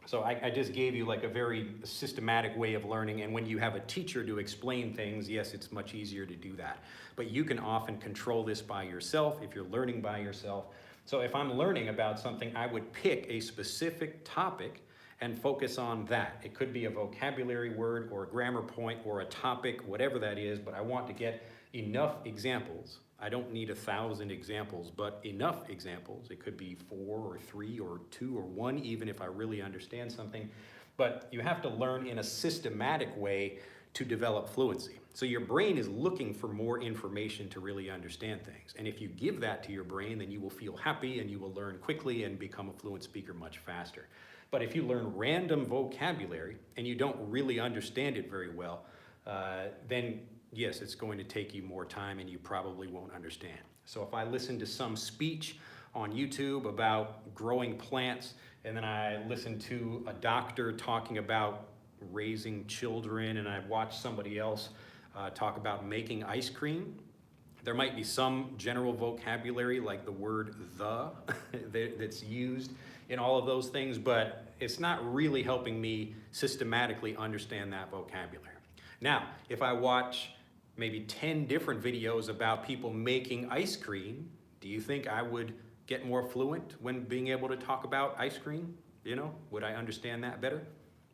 So I just gave you like a very systematic way of learning, and when you have a teacher to explain things, yes, it's much easier to do that. But you can often control this by yourself if you're learning by yourself. So if I'm learning about something, I would pick a specific topic and focus on that. It could be a vocabulary word or a grammar point or a topic, whatever that is, but I want to get enough examples. I don't need 1,000 examples, but enough examples. It could be 4 or 3 or 2 or 1, even if I really understand something. But you have to learn in a systematic way to develop fluency. So your brain is looking for more information to really understand things. And if you give that to your brain, then you will feel happy and you will learn quickly and become a fluent speaker much faster. But if you learn random vocabulary and you don't really understand it very well, then yes, it's going to take you more time and you probably won't understand. So if I listen to some speech on YouTube about growing plants, and then I listen to a doctor talking about raising children, and I watch somebody else talk about making ice cream, there might be some general vocabulary like the word the that's used in all of those things, but it's not really helping me systematically understand that vocabulary. Now, if I watch maybe 10 different videos about people making ice cream, do you think I would get more fluent when being able to talk about ice cream? You know, would I understand that better?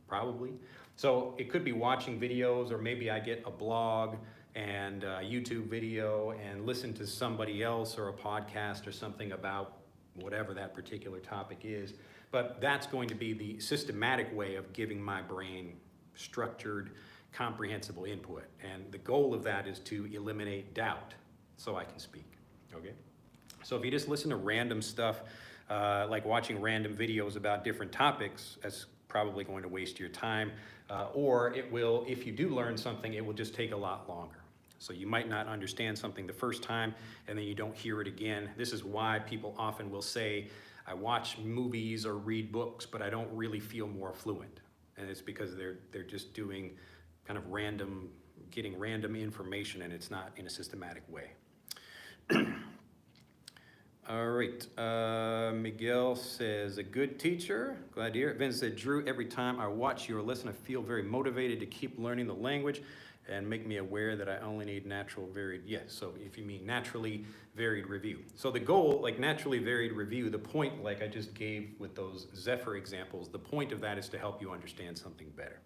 Probably. So it could be watching videos, or maybe I get a blog and a YouTube video and listen to somebody else or a podcast or something about whatever that particular topic is. But that's going to be the systematic way of giving my brain structured, comprehensible input. And the goal of that is to eliminate doubt so I can speak, okay? So if you just listen to random stuff, like watching random videos about different topics, that's probably going to waste your time. Or it will, if you do learn something, it will just take a lot longer. So you might not understand something the first time and then you don't hear it again. This is why people often will say, I watch movies or read books, but I don't really feel more fluent. And it's because they're just doing kind of random, getting random information, and it's not in a systematic way. All right. Miguel says, a good teacher. Glad to hear it. Vince said, Drew, every time I watch your lesson, I feel very motivated to keep learning the language and make me aware that I only need natural varied. Yes, so if you mean naturally varied review. So the goal, like naturally varied review, the point, like I just gave with those Zephyr examples, the point of that is to help you understand something better.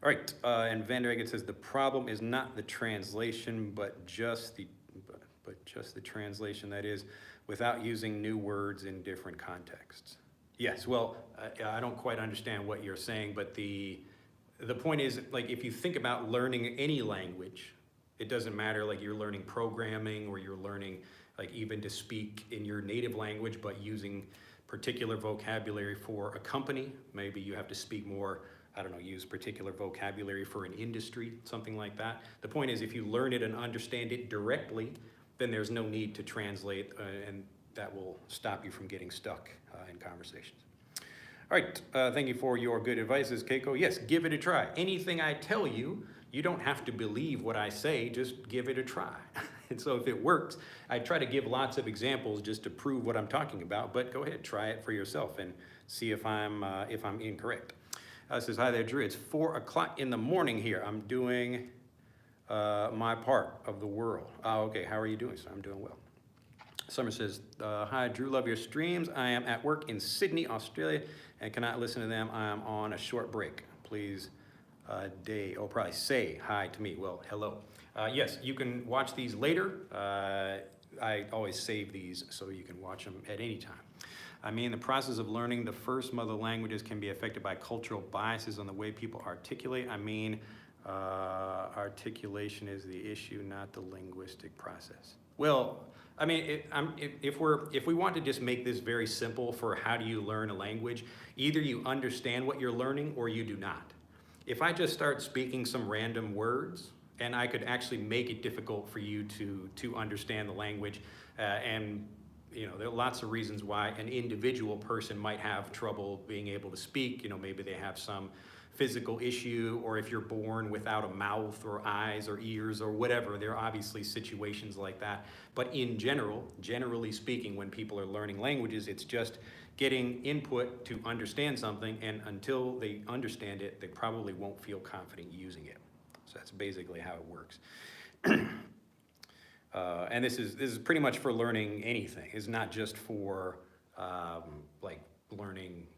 All right, and Van der Eggen says, the problem is not the translation, but just the translation, that is, without using new words in different contexts. Yes, well, I don't quite understand what you're saying, but the point is, like, if you think about learning any language, it doesn't matter, like you're learning programming or you're learning, like even to speak in your native language, but using particular vocabulary for a company. Maybe you have to speak more, I don't know, use particular vocabulary for an industry, something like that. The point is, if you learn it and understand it directly, then there's no need to translate, and that will stop you from getting stuck in conversations. All right, thank you for your good advices, Keiko. Yes, give it a try. Anything I tell you, you don't have to believe what I say, just give it a try. And so if it works, I try to give lots of examples just to prove what I'm talking about, but go ahead, try it for yourself and see if I'm incorrect. Says, hi there, Drew. It's 4 o'clock in the morning here. I'm doing my part of the world. Oh, okay, how are you doing, sir? I'm doing well. Summer says, hi, Drew, love your streams. I am at work in Sydney, Australia, and cannot listen to them. I am on a short break. Please, probably say hi to me. Well, hello. Yes, you can watch these later. I always save these so you can watch them at any time. I mean, the process of learning the first mother languages can be affected by cultural biases on the way people articulate. I mean, articulation is the issue, not the linguistic process. Well, I mean, if we want to just make this very simple for how do you learn a language, either you understand what you're learning or you do not. If I just start speaking some random words, and I could actually make it difficult for you to understand the language, and you know, there are lots of reasons why an individual person might have trouble being able to speak. You know, maybe they have some physical issue, or if you're born without a mouth or eyes or ears or whatever, there are obviously situations like that. But in general, generally speaking, when people are learning languages, it's just getting input to understand something, and until they understand it, they probably won't feel confident using it. So that's basically how it works. And this is pretty much for learning anything. It's not just for like learning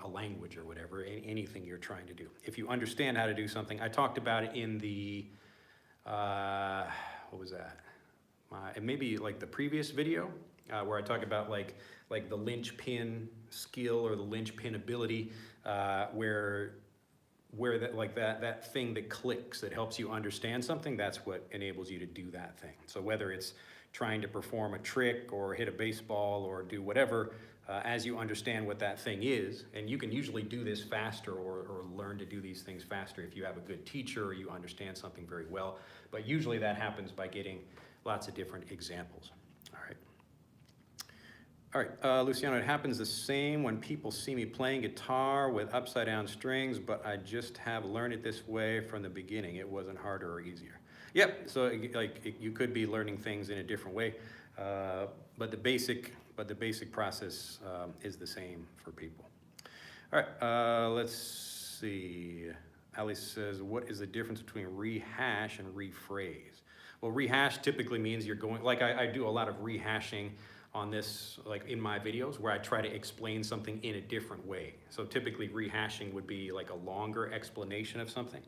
a language or whatever, anything you're trying to do. If you understand how to do something, I talked about it in the, what was that? Maybe like the previous video where I talk about like the linchpin skill or the linchpin ability, where that thing that clicks, that helps you understand something, that's what enables you to do that thing. So whether it's trying to perform a trick or hit a baseball or do whatever, as you understand what that thing is, and you can usually do this faster or learn to do these things faster if you have a good teacher or you understand something very well, but usually that happens by getting lots of different examples. All right, Luciano, it happens the same when people see me playing guitar with upside down strings, but I just have learned it this way from the beginning. It wasn't harder or easier. Yep, so like you could be learning things in a different way, but the basic process is the same for people. All right, let's see. Ali says, what is the difference between rehash and rephrase? Well, rehash typically means you're going, like I do a lot of rehashing on this, like in my videos, where I try to explain something in a different way. So typically rehashing would be like a longer explanation of something.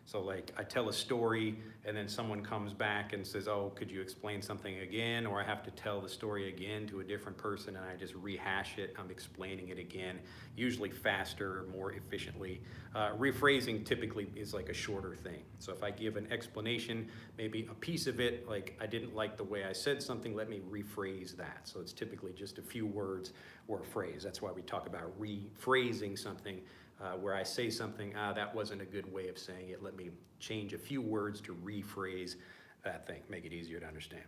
So like I tell a story and then someone comes back and says, oh, could you explain something again? Or I have to tell the story again to a different person and I just rehash it. I'm explaining it again, usually faster, more efficiently. Rephrasing typically is like a shorter thing. So if I give an explanation, maybe a piece of it, like I didn't like the way I said something, let me rephrase that. So it's typically just a few words or a phrase. That's why we talk about rephrasing something. Where I say something, that wasn't a good way of saying it. Let me change a few words to rephrase that thing, make it easier to understand.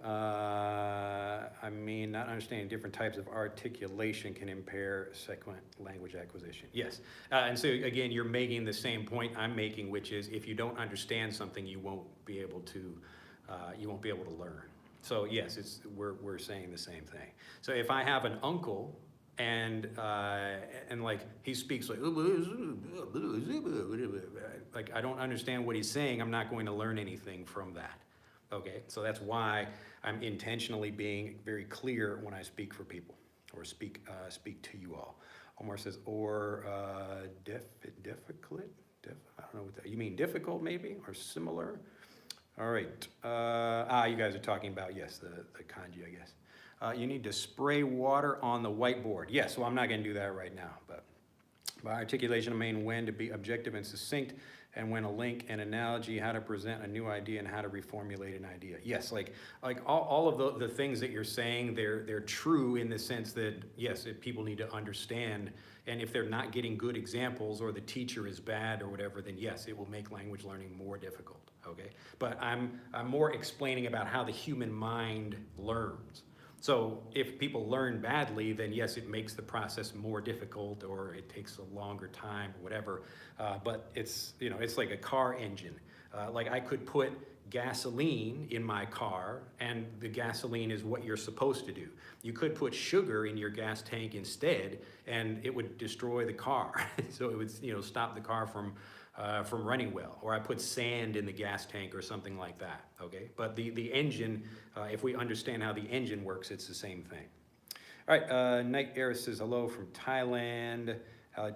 I mean, not understanding different types of articulation can impair subsequent language acquisition. Yes, and so again, you're making the same point I'm making, which is if you don't understand something, you won't be able to learn. So yes, we're saying the same thing. So if I have an uncle and like he speaks like I don't understand what he's saying, I'm not going to learn anything from that. Okay, so that's why I'm intentionally being very clear when I speak for people or speak to you all. Omar says, or difficult. I don't know what that, you mean difficult maybe or similar. All right. You guys are talking about, yes, the kanji, I guess. You need to spray water on the whiteboard. Yes, well, I'm not going to do that right now, but by articulation, I mean when to be objective and succinct, and when a link and analogy, how to present a new idea and how to reformulate an idea. Yes, like all of the things that you're saying, they're true in the sense that, yes, if people need to understand, and if they're not getting good examples or the teacher is bad or whatever, then yes, it will make language learning more difficult, okay? But I'm more explaining about how the human mind learns. So if people learn badly, then yes, it makes the process more difficult or it takes a longer time or whatever. But it's, you know, it's like a car engine. Like I could put gasoline in my car and the gasoline is what you're supposed to do. You could put sugar in your gas tank instead and it would destroy the car. So it would, you know, stop the car from running well, or I put sand in the gas tank or something like that, okay? But the engine, if we understand how the engine works, it's the same thing. All right, Night Air says hello from Thailand.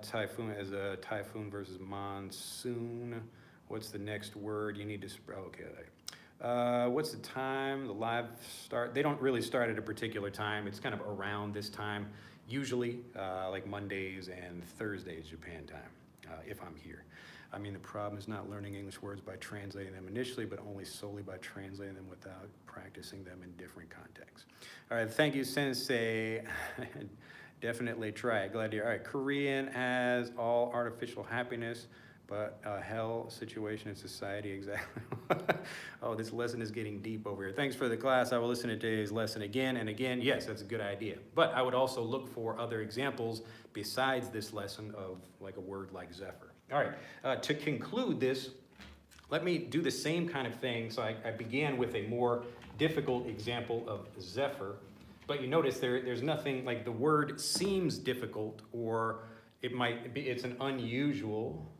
Typhoon as a typhoon versus monsoon. What's the next word you need to, okay. What's the time, the live start? They don't really start at a particular time. It's kind of around this time, usually like Mondays and Thursdays, Japan time, if I'm here. I mean, the problem is not learning English words by translating them initially, but only solely by translating them without practicing them in different contexts. All right, thank you, Sensei. Definitely try it. Glad to hear. All right, Korean has all artificial happiness, but a hell situation in society, exactly. Oh, this lesson is getting deep over here. Thanks for the class. I will listen to today's lesson again and again. Yes, that's a good idea. But I would also look for other examples besides this lesson of like a word like Zephyr. All right, to conclude this, let me do the same kind of thing. So I began with a more difficult example of Zephyr, but you notice there's nothing, like the word seems difficult, or it might be, it's an unusual,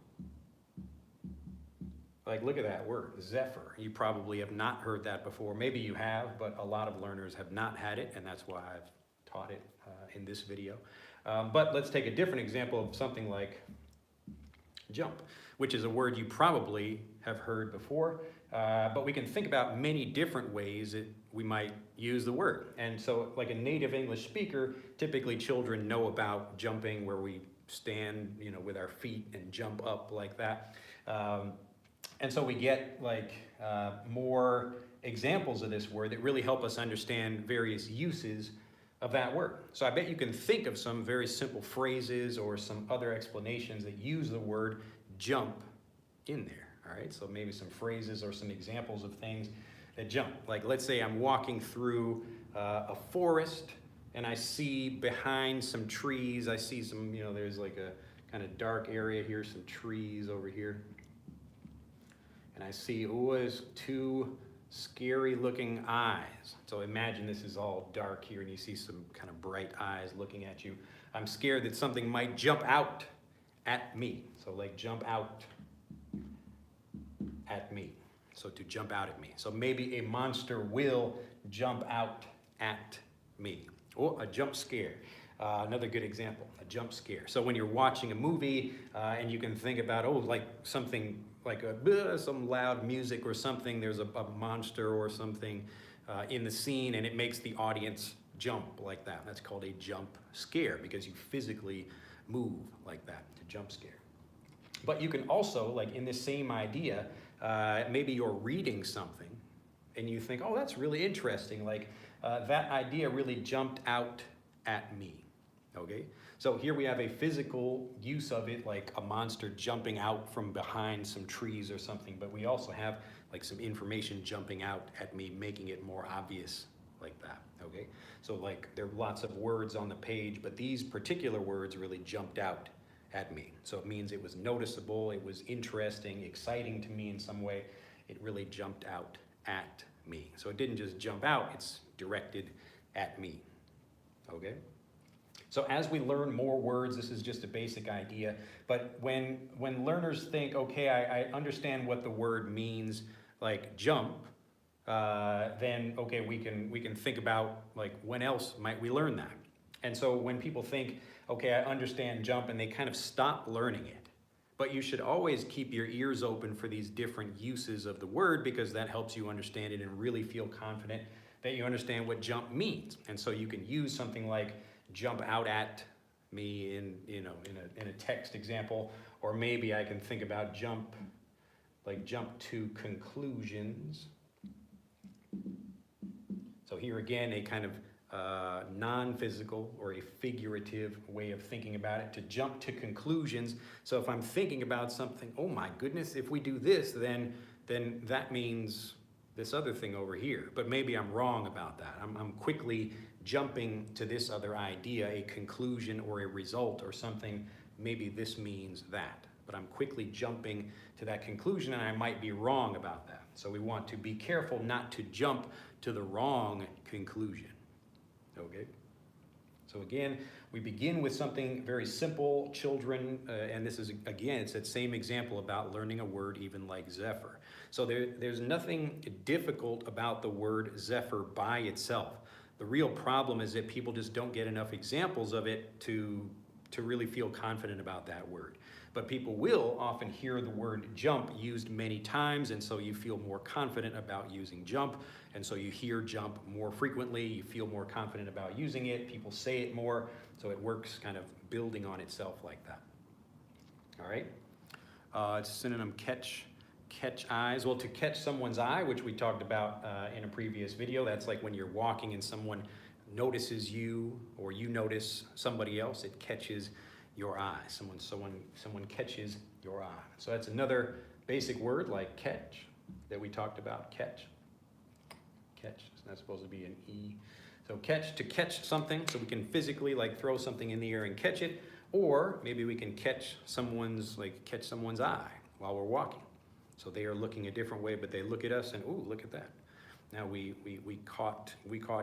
like look at that word, Zephyr. You probably have not heard that before. Maybe you have, but a lot of learners have not had it, and that's why I've taught it in this video. But let's take a different example of something like jump, which is a word you probably have heard before, but we can think about many different ways that we might use the word. And so like a native English speaker, typically children know about jumping, where we stand, you know, with our feet and jump up like that. And so we get like more examples of this word that really help us understand various uses of that word. So I bet you can think of some very simple phrases or some other explanations that use the word jump in there, all right? So maybe some phrases or some examples of things that jump. Like let's say I'm walking through a forest and I see behind some trees, I see some, you know, there's like a kind of dark area here, some trees over here. And I see, oh, there's two scary looking eyes. So imagine this is all dark here and you see some kind of bright eyes looking at you. I'm scared that something might jump out at me. So like jump out at me. So to jump out at me. So maybe a monster will jump out at me. Or a jump scare. Another good example, a jump scare. So when you're watching a movie and you can think about, oh, like something like some loud music or something, there's a monster or something in the scene and it makes the audience jump like that. That's called a jump scare because you physically move like that, to jump scare. But you can also, like in the same idea, maybe you're reading something and you think, oh, that's really interesting. Like that idea really jumped out at me, okay? So here we have a physical use of it, like a monster jumping out from behind some trees or something, but we also have like some information jumping out at me, making it more obvious like that, okay? So like there are lots of words on the page, but these particular words really jumped out at me. So it means it was noticeable, it was interesting, exciting to me in some way. It really jumped out at me. So it didn't just jump out, it's directed at me. Okay? So as we learn more words, this is just a basic idea, but when learners think, okay, I understand what the word means, like jump, then okay, we can think about like when else might we learn that. And so when people think, okay, I understand jump, and they kind of stop learning it. But you should always keep your ears open for these different uses of the word, because that helps you understand it and really feel confident that you understand what jump means. And so you can use something like jump out at me in a text example, or maybe I can think about jump to conclusions. So here again, a kind of non-physical or a figurative way of thinking about it, to jump to conclusions. So if I'm thinking about something, oh my goodness, if we do this, then that means this other thing over here. But maybe I'm wrong about that. I'm quickly jumping to this other idea, a conclusion or a result or something. Maybe this means that. But I'm quickly jumping to that conclusion, and I might be wrong about that. So we want to be careful not to jump to the wrong conclusion. Okay? So again, we begin with something very simple, children, and this is, again, it's that same example about learning a word even like zephyr. So there's nothing difficult about the word zephyr by itself. The real problem is that people just don't get enough examples of it to really feel confident about that word. But people will often hear the word jump used many times, and so you feel more confident about using jump, and so you hear jump more frequently, you feel more confident about using it, people say it more, so it works kind of building on itself like that. All right? Synonym catch eyes. Well, to catch someone's eye, which we talked about in a previous video, that's like when you're walking and someone notices you, or you notice somebody else, it catches your eye. Someone catches your eye. So that's another basic word like catch that we talked about. Catch. It's not supposed to be an E. So catch, to catch something, so we can physically like throw something in the air and catch it, or maybe we can catch someone's eye while we're walking. So they are looking a different way, but they look at us and, ooh, look at that. Now we caught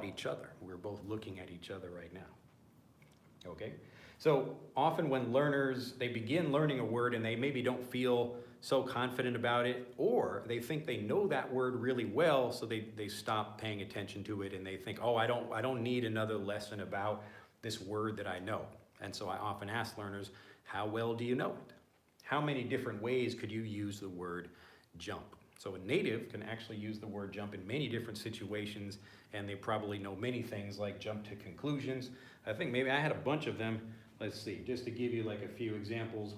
each other. We're both looking at each other right now. Okay? So often when learners, they begin learning a word and they maybe don't feel so confident about it, or they think they know that word really well, so they stop paying attention to it and they think, oh, I don't need another lesson about this word that I know. And so I often ask learners, how well do you know it? How many different ways could you use the word jump? So a native can actually use the word jump in many different situations, and they probably know many things like jump to conclusions. I think maybe I had a bunch of them. Let's see, just to give you like a few examples.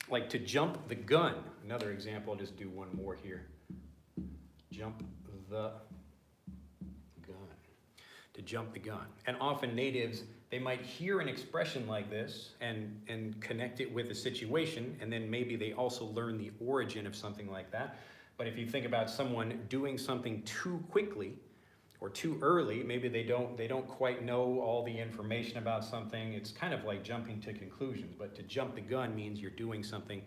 Like to jump the gun. Another example, I'll just do one more here. Jump the gun. To jump the gun. And often natives, they might hear an expression like this and connect it with a situation, and then maybe they also learn the origin of something like that. But if you think about someone doing something too quickly or too early, maybe they don't quite know all the information about something. It's kind of like jumping to conclusions, but to jump the gun means you're doing something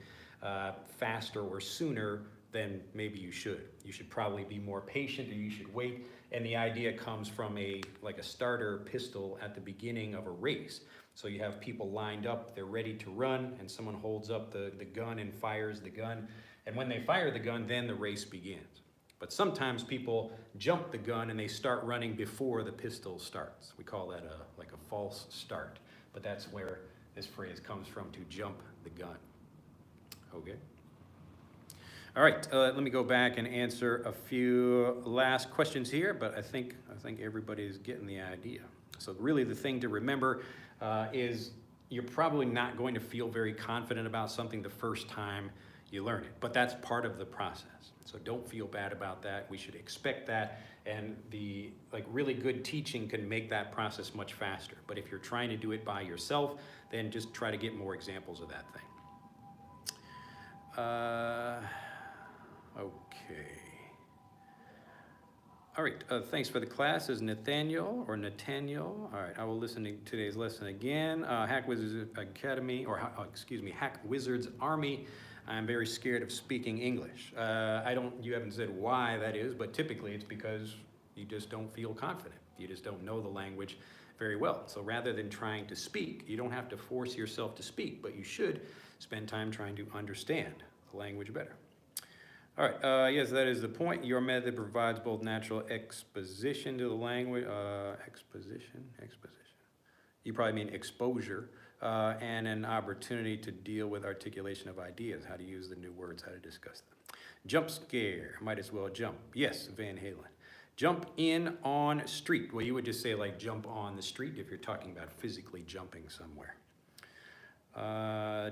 faster or sooner than maybe you should. You should probably be more patient, or you should wait. And the idea comes from a starter pistol at the beginning of a race. So you have people lined up, they're ready to run, and someone holds up the gun and fires the gun. And when they fire the gun, then the race begins. But sometimes people jump the gun and they start running before the pistol starts. We call that a false start. But that's where this phrase comes from, to jump the gun. Okay? All right, let me go back and answer a few last questions here, but I think everybody's getting the idea. So really the thing to remember is you're probably not going to feel very confident about something the first time you learn it, but that's part of the process. So don't feel bad about that. We should expect that, and the really good teaching can make that process much faster. But if you're trying to do it by yourself, then just try to get more examples of that thing. Okay. All right, thanks for the class. Is Nathaniel. All right, I will listen to today's lesson again. Hack Wizards Academy, or Hack Wizards Army. I'm very scared of speaking English. You haven't said why that is, but typically it's because you just don't feel confident. You just don't know the language very well. So rather than trying to speak, you don't have to force yourself to speak, but you should spend time trying to understand the language better. All right, yes, that is the point. Your method provides both natural exposition to the language, exposition. You probably mean exposure, and an opportunity to deal with articulation of ideas, how to use the new words, how to discuss them. Jump scare, might as well jump. Yes, Van Halen. Jump in on street. Well, you would just say like jump on the street if you're talking about physically jumping somewhere.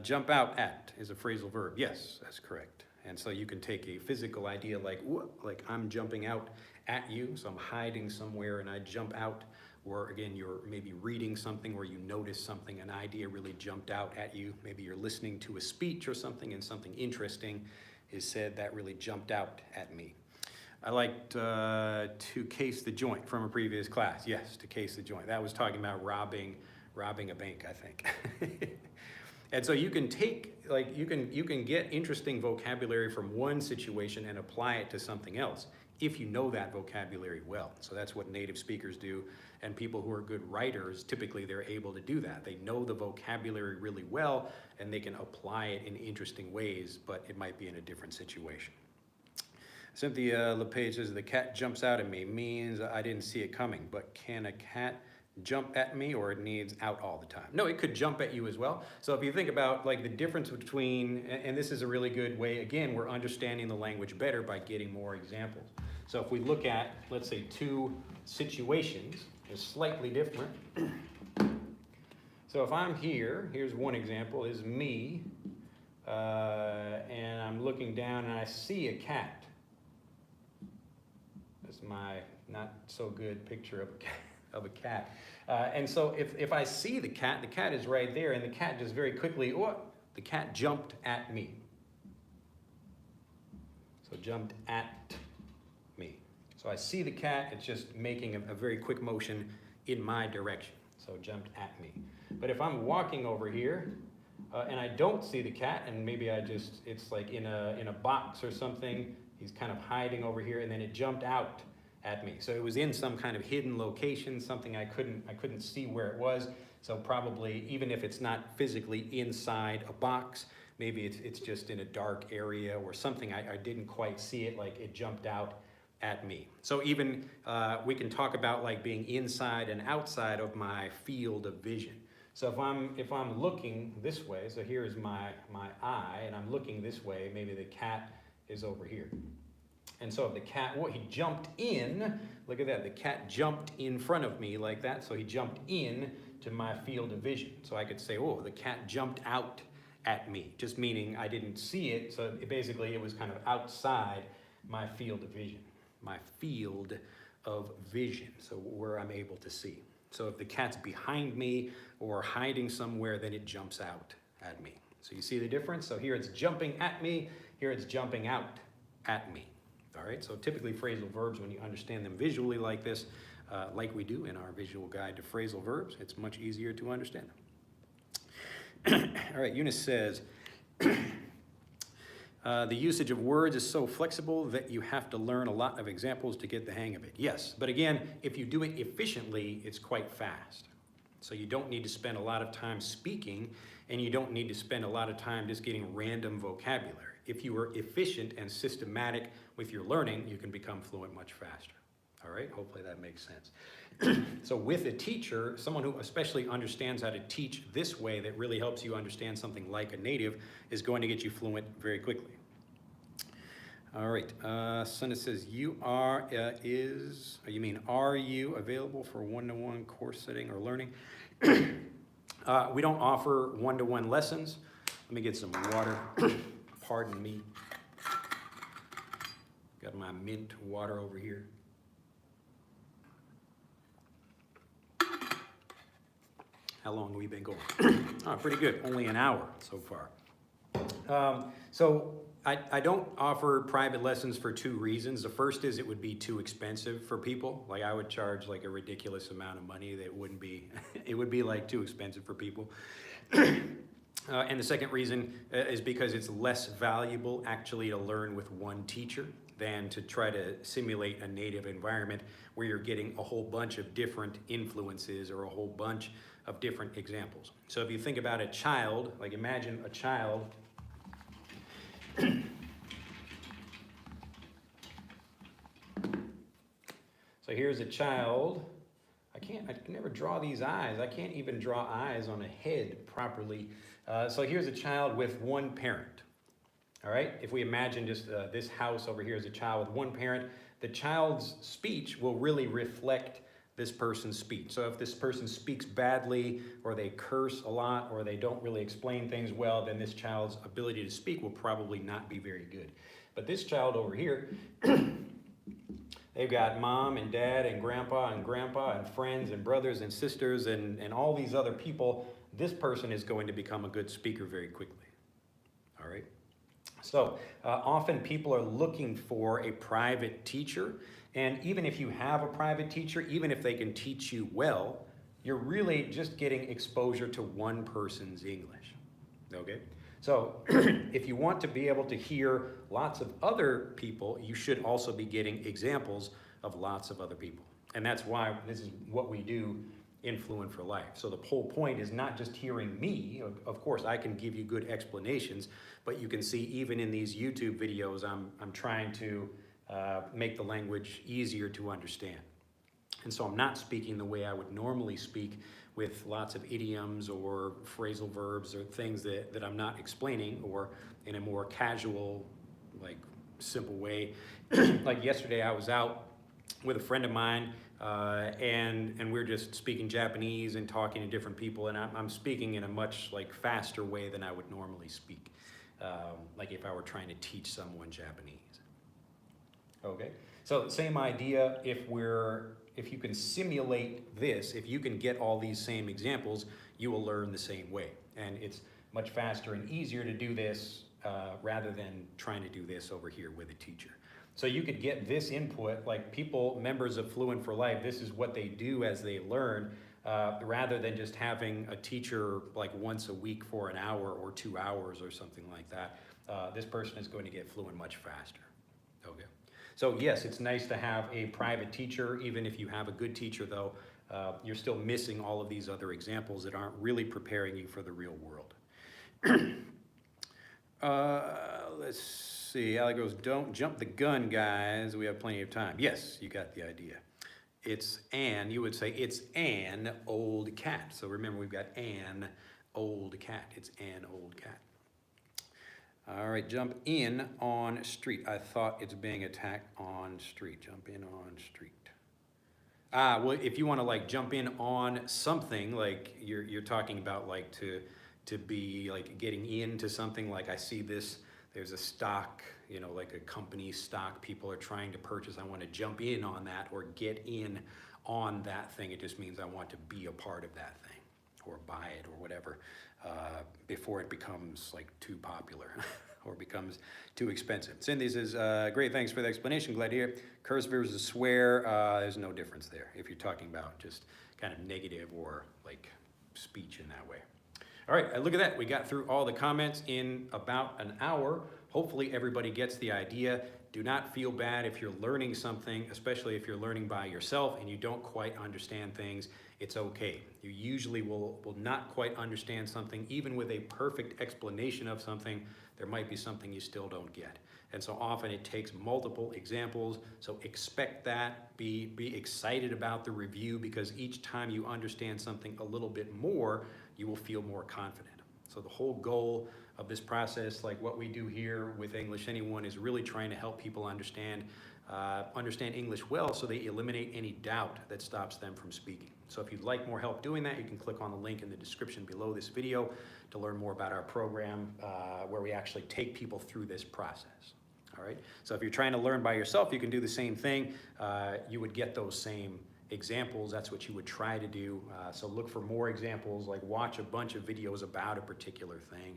Jump out at is a phrasal verb. Yes, that's correct. And so you can take a physical idea like I'm jumping out at you, so I'm hiding somewhere and I jump out, or again, you're maybe reading something where you notice something, an idea really jumped out at you. Maybe you're listening to a speech or something and something interesting is said that really jumped out at me. I liked to case the joint from a previous class. Yes, to case the joint. That was talking about robbing a bank, I think. And so you can take, you can get interesting vocabulary from one situation and apply it to something else if you know that vocabulary well. So that's what native speakers do, and people who are good writers, typically they're able to do that. They know the vocabulary really well and they can apply it in interesting ways, but it might be in a different situation. Cynthia LePage says, the cat jumps out at me means I didn't see it coming, but can a cat jump at me, or it needs out all the time? No, it could jump at you as well. So if you think about like the difference between, and this is a really good way, again, we're understanding the language better by getting more examples. So if we look at, let's say, two situations, they're slightly different. So if I'm here, here's one example, is me, and I'm looking down and I see a cat. That's my not so good picture of a cat. And so if I see the cat is right there, and the cat just very quickly, the cat jumped at me. So jumped at me. So I see the cat, it's just making a very quick motion in my direction. So jumped at me. But if I'm walking over here, and I don't see the cat, and maybe it's like in a box or something, he's kind of hiding over here, and then it jumped out at me. So it was in some kind of hidden location, something I couldn't see where it was. So probably, even if it's not physically inside a box, maybe it's just in a dark area or something I didn't quite see it, like it jumped out at me. So even we can talk about like being inside and outside of my field of vision. So if I'm looking this way, so here is my eye, and I'm looking this way, maybe the cat is over here. And so if the cat, he jumped in, look at that, the cat jumped in front of me like that, so he jumped in to my field of vision. So I could say, the cat jumped out at me, just meaning I didn't see it, so basically it was kind of outside my field of vision. My field of vision, so where I'm able to see. So if the cat's behind me or hiding somewhere, then it jumps out at me. So you see the difference? So here it's jumping at me, here it's jumping out at me. All right, so typically phrasal verbs, when you understand them visually like this, like we do in our visual guide to phrasal verbs, it's much easier to understand them. All right, Eunice says, the usage of words is so flexible that you have to learn a lot of examples to get the hang of it. Yes, but again, if you do it efficiently, it's quite fast. So you don't need to spend a lot of time speaking, and you don't need to spend a lot of time just getting random vocabulary. If you are efficient and systematic with your learning, you can become fluent much faster. All right, hopefully that makes sense. So with a teacher, someone who especially understands how to teach this way, that really helps you understand something like a native, is going to get you fluent very quickly. All right, Sunda says, are you available for one-to-one course setting or learning? We don't offer one-to-one lessons. Let me get some water. Pardon me. Got my mint water over here. How long have we been going? Pretty good. Only an hour so far. So I don't offer private lessons for two reasons. The first is it would be too expensive for people. Like I would charge like a ridiculous amount of money that wouldn't be, it would be like too expensive for people. And the second reason is because it's less valuable actually to learn with one teacher than to try to simulate a native environment where you're getting a whole bunch of different influences or a whole bunch of different examples. So if you think about a child, like imagine a child so here's a child. I can never draw these eyes. I can't even draw eyes on a head properly. So here's a child with one parent. All right, if we imagine just this house over here as a child with one parent, the child's speech will really reflect this person's speech. So if this person speaks badly, or they curse a lot, or they don't really explain things well, then this child's ability to speak will probably not be very good. But this child over here, they've got mom and dad and grandpa and friends and brothers and sisters and all these other people. This person is going to become a good speaker very quickly. All right. So often people are looking for a private teacher, and even if you have a private teacher, even if they can teach you well, you're really just getting exposure to one person's English, okay? So if you want to be able to hear lots of other people, you should also be getting examples of lots of other people. And that's why this is what we do in Fluent for Life. So the whole point is not just hearing me. Of course, I can give you good explanations, but you can see even in these YouTube videos, I'm trying to make the language easier to understand. And so I'm not speaking the way I would normally speak with lots of idioms or phrasal verbs or things that I'm not explaining, or in a more casual, like simple way. Like yesterday I was out with a friend of mine, and we're just speaking Japanese and talking to different people, and I'm speaking in a much like faster way than I would normally speak, like if I were trying to teach someone Japanese. Okay, so same idea. If you can simulate this, if you can get all these same examples, you will learn the same way, and it's much faster and easier to do this rather than trying to do this over here with a teacher. So you could get this input, like people, members of Fluent for Life, this is what they do as they learn, rather than just having a teacher like once a week for an hour or 2 hours or something like that. This person is going to get fluent much faster. Okay. So yes, it's nice to have a private teacher. Even if you have a good teacher though, you're still missing all of these other examples that aren't really preparing you for the real world. Let's see, Alec goes, don't jump the gun, guys. We have plenty of time. Yes, you got the idea. You would say it's an old cat. So remember, we've got an old cat. It's an old cat. All right, jump in on street. I thought it's being attacked on street. Jump in on street. Well, if you want to like jump in on something, like you're talking about like to be like getting into something, like I see this, there's a stock, you know, like a company stock people are trying to purchase. I want to jump in on that or get in on that thing. It just means I want to be a part of that thing or buy it or whatever before it becomes like too popular or becomes too expensive. Cindy says, great, thanks for the explanation. Glad to hear. Curse versus swear, there's no difference there if you're talking about just kind of negative or like speech in that way. All right, look at that. We got through all the comments in about an hour. Hopefully everybody gets the idea. Do not feel bad if you're learning something, especially if you're learning by yourself and you don't quite understand things. It's okay. You usually will not quite understand something. Even with a perfect explanation of something, there might be something you still don't get. And so often it takes multiple examples. So expect that, be excited about the review, because each time you understand something a little bit more, you will feel more confident. So the whole goal of this process, like what we do here with English Anyone, is really trying to help people understand English well, so they eliminate any doubt that stops them from speaking. So if you'd like more help doing that, you can click on the link in the description below this video to learn more about our program where we actually take people through this process. All right. So if you're trying to learn by yourself, you can do the same thing. You would get those same examples. That's what you would try to do. So look for more examples, like watch a bunch of videos about a particular thing,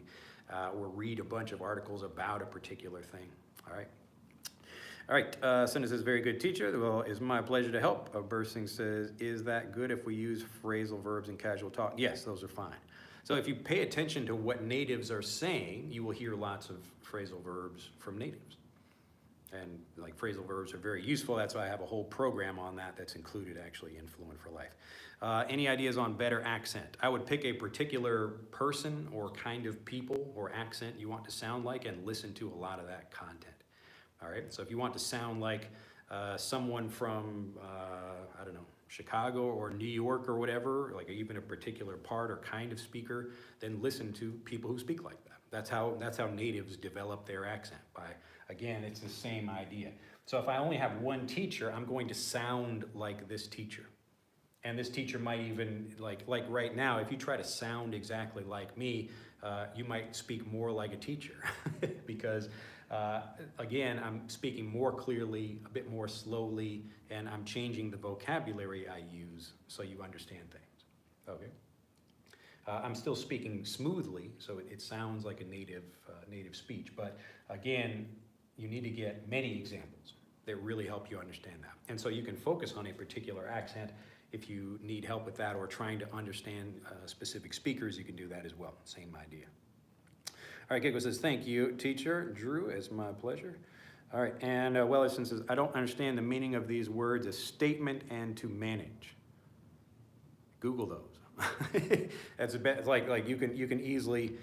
or read a bunch of articles about a particular thing. All right. All right, Cindy says, very good teacher. Well, it's my pleasure to help. Bursting says, is that good if we use phrasal verbs in casual talk? Yes, those are fine. So if you pay attention to what natives are saying, you will hear lots of phrasal verbs from natives. And like phrasal verbs are very useful. That's why I have a whole program on that that's included actually in Fluent for Life. Any ideas on better accent? I would pick a particular person or kind of people or accent you want to sound like and listen to a lot of that content. All right, so if you want to sound like someone from, I don't know, Chicago or New York or whatever, like even a particular part or kind of speaker, then listen to people who speak like that. That's how natives develop their accent. By, again, it's the same idea. So if I only have one teacher, I'm going to sound like this teacher. And this teacher might even, like right now, if you try to sound exactly like me, you might speak more like a teacher because again, I'm speaking more clearly, a bit more slowly, and I'm changing the vocabulary I use so you understand things, okay? I'm still speaking smoothly, so it sounds like a native speech, but again, you need to get many examples that really help you understand that. And so you can focus on a particular accent. If you need help with that or trying to understand specific speakers, you can do that as well, same idea. All right, Keiko says, thank you, teacher. Drew, it's my pleasure. All right, and Wellison says, I don't understand the meaning of these words, a statement and to manage. Google those. That's a bit, like you can easily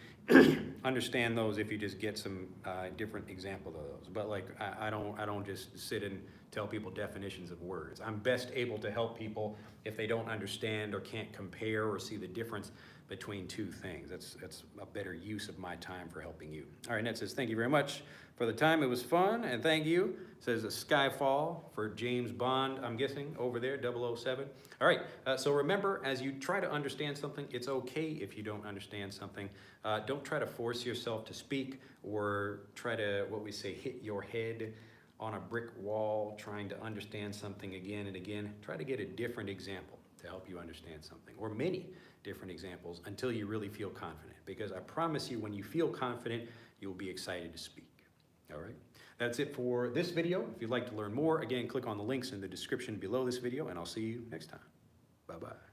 understand those if you just get some different examples of those. But like I don't just sit and tell people definitions of words. I'm best able to help people if they don't understand or can't compare or see the difference between two things. That's a better use of my time for helping you. All right, Ned says, thank you very much for the time. It was fun, and thank you. Says a Skyfall for James Bond, I'm guessing, over there, 007. All right, so remember, as you try to understand something, it's okay if you don't understand something. Don't try to force yourself to speak or try to, what we say, hit your head on a brick wall trying to understand something again and again. Try to get a different example to help you understand something, or many different examples until you really feel confident. Because I promise you, when you feel confident, you'll be excited to speak. All right, that's it for this video. If you'd like to learn more, again, click on the links in the description below this video, and I'll see you next time. Bye-bye.